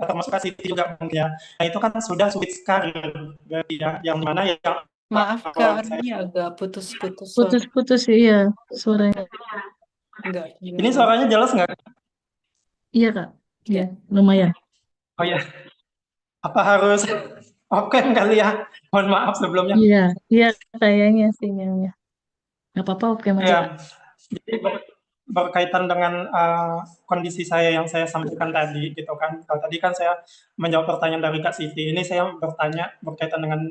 termasuk Kak Siti juga mungkin ya. Nah, itu kan sudah switch karir berarti ya, yang mana yang Maaf Kak awalnya saya Armi agak putus-putus suara. Putus-putus ya suaranya. Enggak, ini gimana? suaranya jelas nggak? Iya Kak, iya Ya. lumayan. Oh ya, apa harus oke kali ya? Mohon maaf sebelumnya. Iya, iya kayaknya sinyalnya. Nggak apa-apa, oke aja. Ya, jadi berkaitan dengan kondisi saya yang saya sampaikan tadi gitu kan. Kalau tadi kan saya menjawab pertanyaan dari Kak Siti, ini saya bertanya berkaitan dengan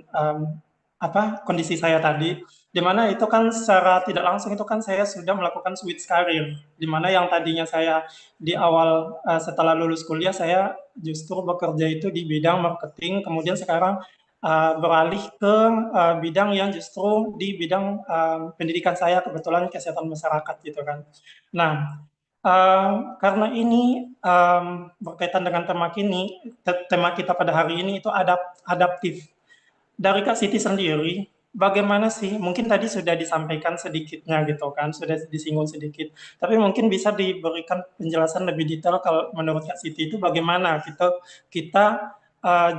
kondisi saya tadi, di mana itu kan secara tidak langsung itu kan saya sudah melakukan switch karir, di mana yang tadinya saya di awal setelah lulus kuliah saya justru bekerja itu di bidang marketing, kemudian sekarang beralih ke bidang yang justru di bidang pendidikan saya, kebetulan kesehatan masyarakat gitu kan. Nah, karena ini berkaitan dengan tema kita pada hari ini itu adaptif. Dari Kak Siti sendiri, bagaimana sih? Mungkin tadi sudah disampaikan sedikitnya gitu kan, sudah disinggung sedikit. Tapi mungkin bisa diberikan penjelasan lebih detail kalau menurut Kak Siti itu bagaimana kita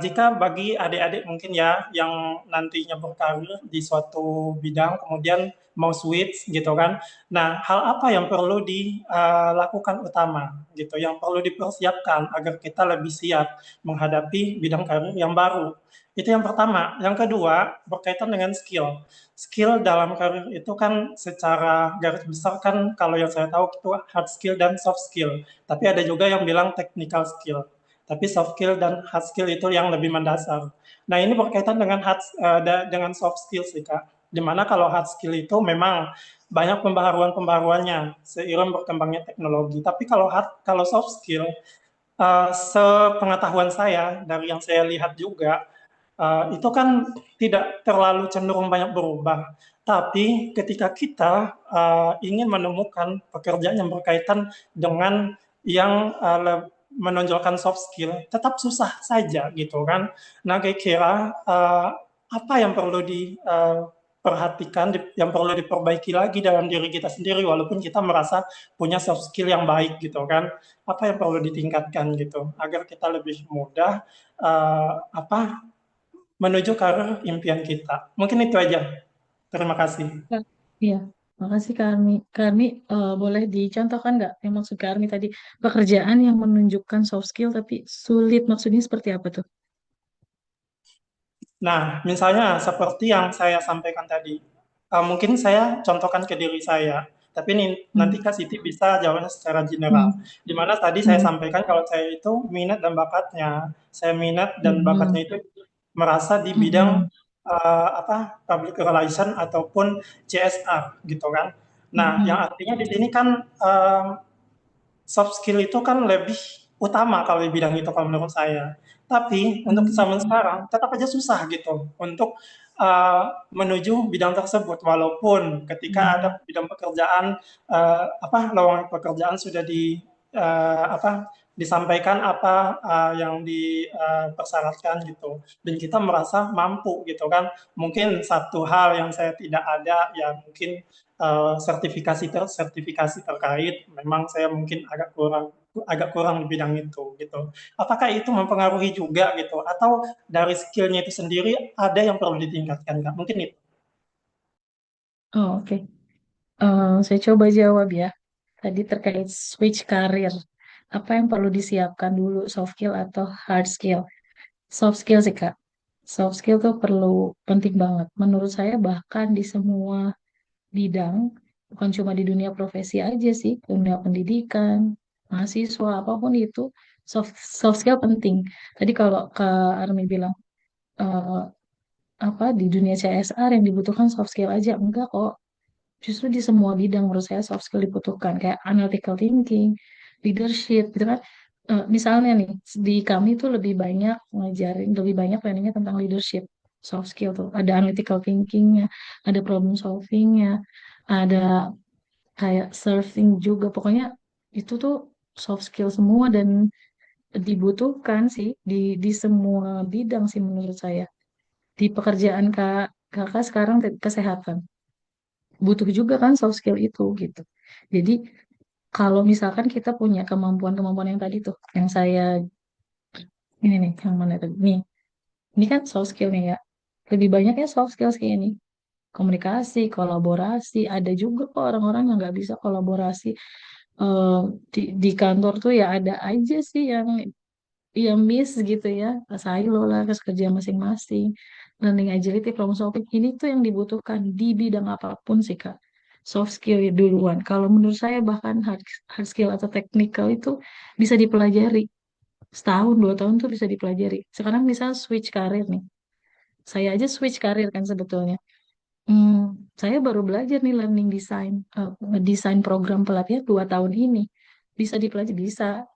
jika bagi adik-adik mungkin ya yang nantinya berkarir di suatu bidang kemudian mau switch gitu kan. Nah, hal apa yang perlu dilakukan utama gitu, yang perlu dipersiapkan agar kita lebih siap menghadapi bidang karir yang baru. Itu yang pertama. Yang kedua, berkaitan dengan skill. Skill dalam karir itu kan secara garis besar kan kalau yang saya tahu itu hard skill dan soft skill. Tapi ada juga yang bilang technical skill. Tapi soft skill dan hard skill itu yang lebih mendasar. Nah, ini berkaitan dengan dengan soft skill sih, Kak. Dimana kalau hard skill itu memang banyak pembaharuan-pembaharuannya seiring berkembangnya teknologi. Tapi kalau soft skill, sepengetahuan saya dari yang saya lihat juga, itu kan tidak terlalu cenderung banyak berubah. Tapi ketika kita ingin menemukan pekerjaan yang berkaitan dengan yang menonjolkan soft skill, tetap susah saja gitu kan. Nah, kira-kira apa yang perlu diperhatikan, yang perlu diperbaiki lagi dalam diri kita sendiri, walaupun kita merasa punya soft skill yang baik gitu kan. Apa yang perlu ditingkatkan gitu, agar kita lebih mudah menuju ke arah impian kita. Mungkin itu aja. Terima kasih. Kak, iya, makasih Kak Armi. Kak Armi, boleh dicontohkan nggak yang maksud Kak Armi tadi, pekerjaan yang menunjukkan soft skill tapi sulit, maksudnya seperti apa tuh? Nah, misalnya seperti yang saya sampaikan tadi, mungkin saya contohkan ke diri saya, tapi nanti Hmm. Kak Siti bisa jawabnya secara general. Hmm. Di mana tadi saya Hmm. sampaikan kalau saya itu minat dan bakatnya, saya minat dan Hmm. bakatnya itu merasa di bidang Hmm. public relation ataupun CSR gitu kan. Nah, yang Hmm. artinya di sini kan soft skill itu kan lebih utama kalau di bidang itu kalau menurut saya. Tapi untuk Hmm. zaman sekarang tetap aja susah gitu untuk menuju bidang tersebut walaupun ketika ada Hmm. bidang pekerjaan lowongan pekerjaan sudah disampaikan yang dipersyaratkan gitu dan kita merasa mampu gitu kan. Mungkin satu hal yang saya tidak ada ya mungkin sertifikasi terkait memang saya mungkin agak kurang di bidang itu gitu. Apakah itu mempengaruhi juga gitu atau dari skillnya itu sendiri ada yang perlu ditingkatkan Kak? Mungkin itu. Oh, oke. Saya coba jawab ya. Tadi terkait switch karir. Apa yang perlu disiapkan dulu, soft skill atau hard skill? Soft skill sih, Kak. Soft skill tuh penting banget. Menurut saya bahkan di semua bidang, bukan cuma di dunia profesi aja sih, dunia pendidikan, mahasiswa, apapun itu, soft skill penting. Tadi kalau Kak Armi bilang, eh, di dunia CSR yang dibutuhkan soft skill aja, enggak kok. Justru di semua bidang menurut saya soft skill dibutuhkan, kayak analytical thinking, leadership, gitu kan. Misalnya nih, di kami tuh lebih banyak planningnya tentang leadership, soft skill tuh. Ada analytical thinkingnya, ada problem solvingnya, ada kayak surfing juga. Pokoknya itu tuh soft skill semua dan dibutuhkan sih di semua bidang sih menurut saya. Di pekerjaan kakak sekarang kesehatan butuh juga kan soft skill itu gitu. Jadi kalau misalkan kita punya kemampuan-kemampuan yang tadi tuh, yang saya ini nih, yang mana tadi? Nih, ini kan soft skill nih ya. Lebih banyaknya soft skills kayak ini. Komunikasi, kolaborasi. Ada juga kok orang-orang yang nggak bisa kolaborasi. Eh, di kantor tuh ya ada aja sih yang miss gitu ya. Silo lah, kerja masing-masing. Learning agility, problem solving. Ini tuh yang dibutuhkan di bidang apapun sih, Kak. soft skill ya duluan. Kalau menurut saya bahkan hard skill atau technical itu bisa dipelajari. Setahun, 2 tahun tuh bisa dipelajari. Sekarang misal switch karir nih. Saya aja switch karir kan sebetulnya. Saya baru belajar nih learning design, desain program pelatihan 2 tahun ini. Bisa dipelajari, bisa.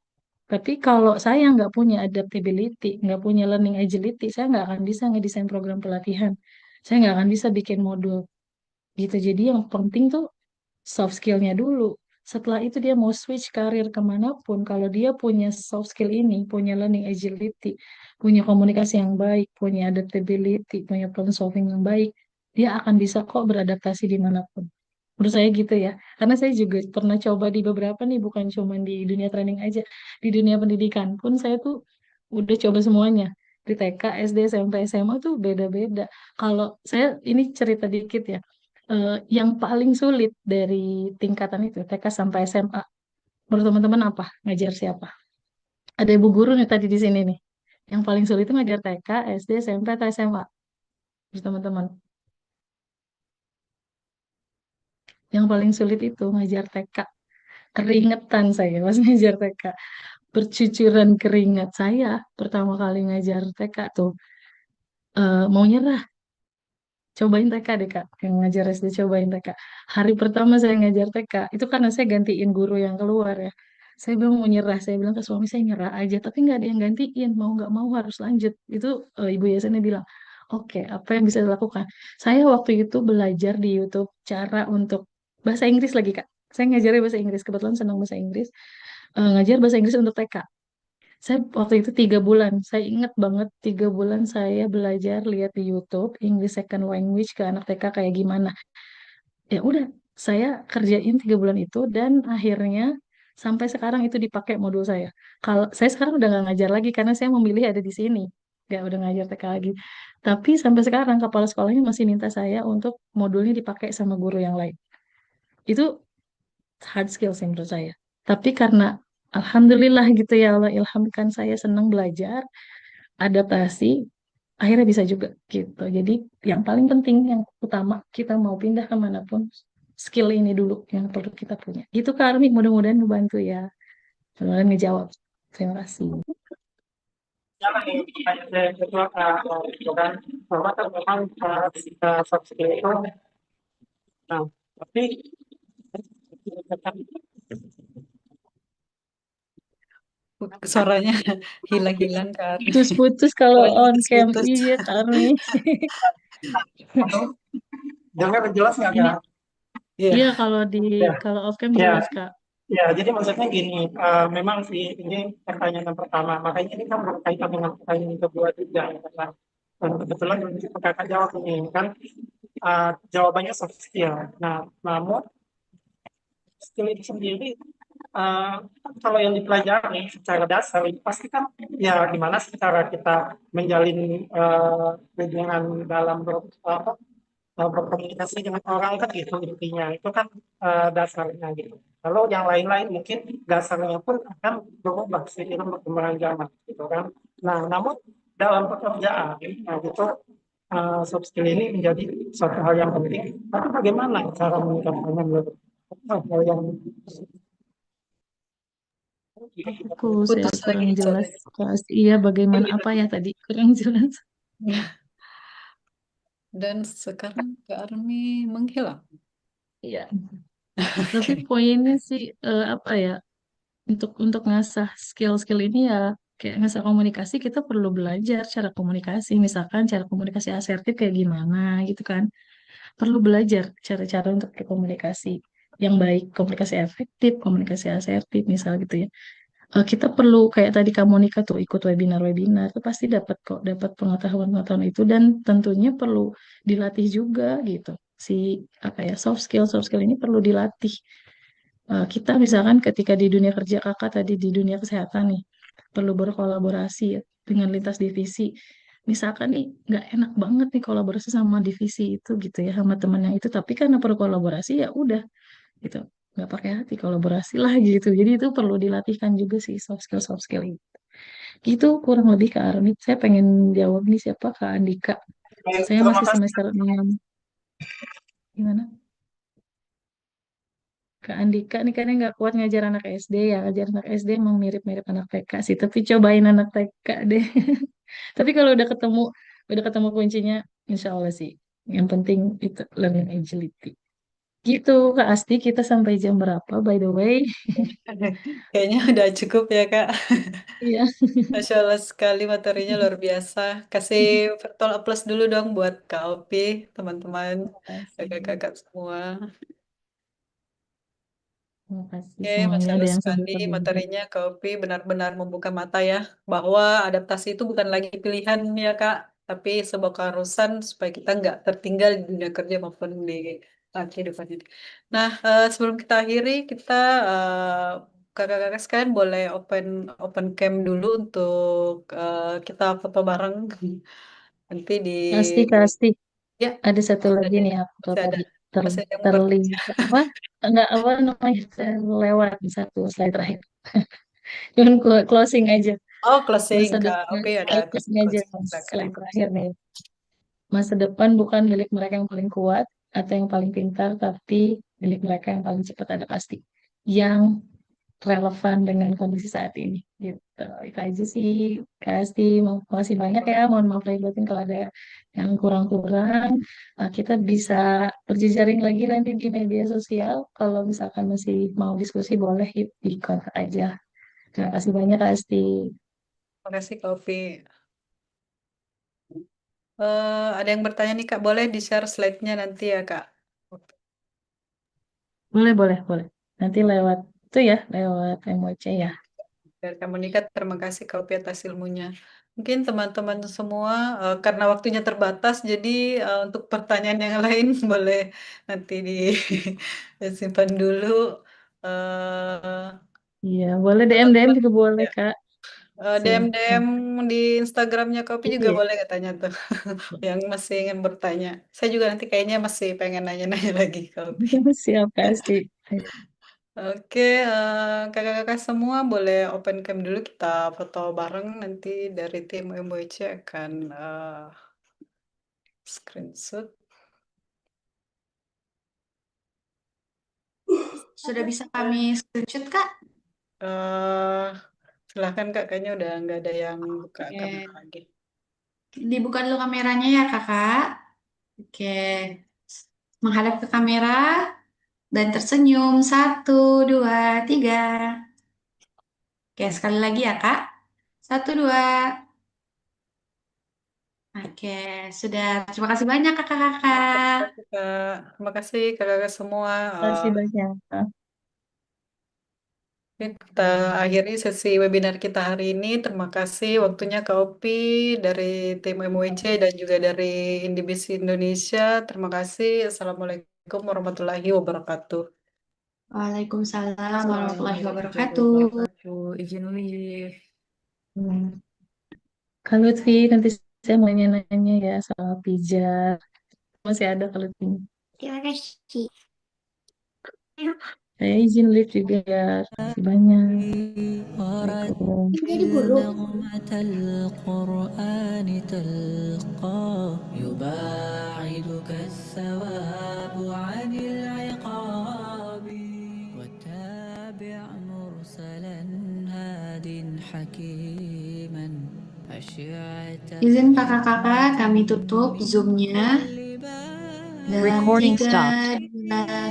Tapi kalau saya nggak punya adaptability, nggak punya learning agility, saya nggak akan bisa ngedesain program pelatihan. Saya nggak akan bisa bikin modul gitu. Jadi yang penting tuh soft skillnya dulu. Setelah itu dia mau switch karir kemanapun, kalau dia punya soft skill ini, punya learning agility, punya komunikasi yang baik, punya adaptability, punya problem solving yang baik, dia akan bisa kok beradaptasi dimanapun. Menurut saya gitu ya. Karena saya juga pernah coba di beberapa nih, bukan cuma di dunia training aja. Di dunia pendidikan pun saya tuh udah coba semuanya. Di TK, SD, SMP, SMA tuh beda-beda. Kalau saya ini cerita dikit ya. Yang paling sulit dari tingkatan itu, TK sampai SMA, menurut teman-teman apa? Ngajar siapa? Ada ibu guru nih tadi di sini nih. Yang paling sulit itu ngajar TK, SD, SMP, atau SMA? Menurut teman-teman. Yang paling sulit itu ngajar TK. Keringetan saya pas ngajar TK. Bercucuran keringat saya pertama kali ngajar TK tuh. Mau nyerah. Cobain TK deh Kak, yang ngajar SD cobain TK. Hari pertama saya ngajar TK, itu karena saya gantiin guru yang keluar ya. Saya bilang mau nyerah, saya bilang ke suami saya nyerah aja, tapi nggak ada yang gantiin, mau nggak mau harus lanjut. Itu ibu yayasannya bilang, oke, apa yang bisa dilakukan? Saya waktu itu belajar di YouTube cara untuk bahasa Inggris lagi Kak. Saya ngajarnya bahasa Inggris, kebetulan senang bahasa Inggris. Ngajar bahasa Inggris untuk TK. Saya waktu itu 3 bulan, saya ingat banget 3 bulan saya belajar lihat di YouTube English Second Language ke anak TK kayak gimana. Ya udah, saya kerjain 3 bulan itu dan akhirnya sampai sekarang itu dipakai modul saya. Kalau saya sekarang udah nggak ngajar lagi karena saya memilih ada di sini, nggak udah ngajar TK lagi. Tapi sampai sekarang kepala sekolahnya masih minta saya untuk modulnya dipakai sama guru yang lain. Itu hard skill sih menurut saya. Tapi karena alhamdulillah gitu ya Allah ilhamkan saya senang belajar, adaptasi, akhirnya bisa juga gitu. Jadi yang paling penting, yang utama kita mau pindah kemanapun, skill ini dulu yang perlu kita punya. Itu Kak Armi, mudah-mudahan ngebantu ya. Mudah-mudahan ngejawab. Terima kasih. Yang saya kedua itu kan bahwa kan memang soft skill itu, nah tapi Suaranya hilang-hilang Kak Armi. Putus-putus kalau Suaranya on cam. putus-putus. Iya Kak Armi. dengar jelas nggak Ini Kak? Iya. iya Ya, kalau off cam ya, jelas Kak. ya. Jadi maksudnya gini, memang sih ini pertanyaan yang pertama, makanya ini kan berkaitan dengan pertanyaan yang kedua juga, ya, kan? Dan kebetulan kakak jawab ini kan jawabannya soft skill. Nah, namun skill itu sendiri eh, kalau yang dipelajari secara dasar itu pasti kan ya gimana sih cara kita menjalin hubungan dalam berkomunikasi dengan orang kan gitu intinya itu kan dasarnya gitu. Kalau yang lain-lain mungkin dasarnya pun akan berubah seiring perkembangan zaman gitu kan. Nah, namun dalam pekerjaan nah, gitu soft skill ini menjadi suatu hal yang penting. Tapi bagaimana cara meningkatkannya menurut hal yang Saya Putus kurang lagi jelas. suaranya. Iya, bagaimana apa ya tadi? Kurang jelas. Dan sekarang Kak Armi menghilang. Iya. Tapi poinnya sih apa ya? Untuk ngasah skill-skill ini ya kayak ngasah komunikasi kita perlu belajar cara komunikasi. Misalkan cara komunikasi asertif kayak gimana gitu kan. Perlu belajar cara-cara untuk berkomunikasi yang baik, komunikasi efektif, komunikasi asertif misal gitu ya. Kita perlu kayak tadi kamu Monica tuh ikut webinar-webinar itu pasti dapat kok dapat pengetahuan-pengetahuan itu dan tentunya perlu dilatih juga gitu si apa ya soft skill ini perlu dilatih. Kita misalkan ketika di dunia kerja kakak tadi di dunia kesehatan nih perlu berkolaborasi ya, dengan lintas divisi. Misalkan nih nggak enak banget nih kolaborasi sama divisi itu gitu ya sama teman yang itu tapi karena perlu kolaborasi ya udah gitu nggak pakai hati kolaborasi lah gitu jadi itu perlu dilatihkan juga sih soft skill itu itu kurang lebih ke Armi saya pengen jawab nih siapa Kak Andika saya terima masih kasih. semester 6 gimana Kak Andika nih kadang nggak kuat ngajar anak SD ya. Ngajar anak SD emang mirip-mirip anak TK sih. Tapi cobain anak TK deh. Tapi kalau udah ketemu kuncinya, insya Allah sih. Yang penting itu learning agility. Gitu, Kak Asti, kita sampai jam berapa, by the way? Kayaknya udah cukup ya, Kak. Iya, Masya Allah sekali materinya luar biasa. Kasih virtual applause dulu dong buat Kak Opi, teman-teman, terima kasih. kakak-kakak semua. Terima kasih Oke, Masya semuanya. Ada Allah yang sekali sambil belajar. materinya Kak Opi benar-benar membuka mata ya, bahwa adaptasi itu bukan lagi pilihan ya Kak, tapi sebuah keharusan supaya kita nggak tertinggal di dunia kerja maupun di kehidupan ini. Nah, sebelum kita akhiri, kita kakak-kakak sekalian boleh open open cam dulu untuk kita foto bareng nanti di Kak Asti, ya ada satu masih lagi ada nih aku masih ada tadi masih ada yang mau bertanya. terlibat apa? Enggak apa namanya terlewat satu slide terakhir. Cuman closing aja. Oh, closing Masa Kak depan, Opi ada closing aja closing Mas. silakan. Slide terakhir nih. Masa depan bukan milik mereka yang paling kuat atau yang paling pintar, tapi milik mereka yang paling cepat ada pasti. Yang relevan dengan kondisi saat ini. Gitu. Itu aja sih, Kak Makasih banyak ya. Mohon maaf lahir batin kalau ada yang kurang-kurang. Kita bisa berjejaring lagi nanti di media sosial. Kalau misalkan masih mau diskusi, boleh di kontak aja. Terima kasih banyak, Kak Asti. Terima kasih Kak Opi. Ada yang bertanya nih Kak, boleh di-share slide-nya nanti ya Kak. Boleh, boleh, boleh. Nanti lewat itu ya, lewat MOC ya. Biar kamu nikah, terima kasih Kak Opi atas ilmunya. Mungkin teman-teman semua, karena waktunya terbatas, jadi untuk pertanyaan yang lain boleh nanti disimpan dulu. Eh, Iya, boleh DM-DM teman-teman juga boleh, ya, Kak. DM-DM Silahkan. di Instagramnya Kak Opi juga Iya. boleh katanya tuh, yang masih ingin bertanya. Saya juga nanti kayaknya masih pengen nanya-nanya lagi Kak Opi. Siap, Kak Asti. Oke, kakak-kakak semua boleh open cam dulu kita foto bareng nanti dari tim MWC akan screenshot. Sudah bisa kami screenshot, Kak? eh Silahkan Kak, kayaknya udah nggak ada yang buka kamera Oke. lagi. Dibuka dulu kameranya ya, Kakak. Oke. Menghadap ke kamera dan tersenyum. Satu, dua, tiga. Oke, sekali lagi ya, Kak. Satu, dua. Oke, sudah. Terima kasih banyak, Terima kakak-kakak. kasih Kak, terima kasih kakak-kakak semua. Terima kasih banyak. Oke, kita akhiri sesi webinar kita hari ini. Terima kasih waktunya Kak Opi dari tim MWC dan juga dari Indibis Indonesia. Terima kasih. Assalamualaikum warahmatullahi wabarakatuh. Waalaikumsalam warahmatullahi Warahmatullahi wabarakatuh. wabarakatuh. Izin live. Hmm. Kak Lutfi, nanti saya mau nanya-nanya ya soal pijat. Masih ada Kak Lutfi. Terima kasih. Saya izin live juga ya. Terima kasih banyak. Assalamualaikum. Jadi guru. نغمة القرآن تلقى يباعدك الثواب عن العقاب وتابع مرسلا هاد حكيما أشعة Izin kakak-kakak, kami tutup Zoom-nya. Dalam Recording 3, stopped. 2,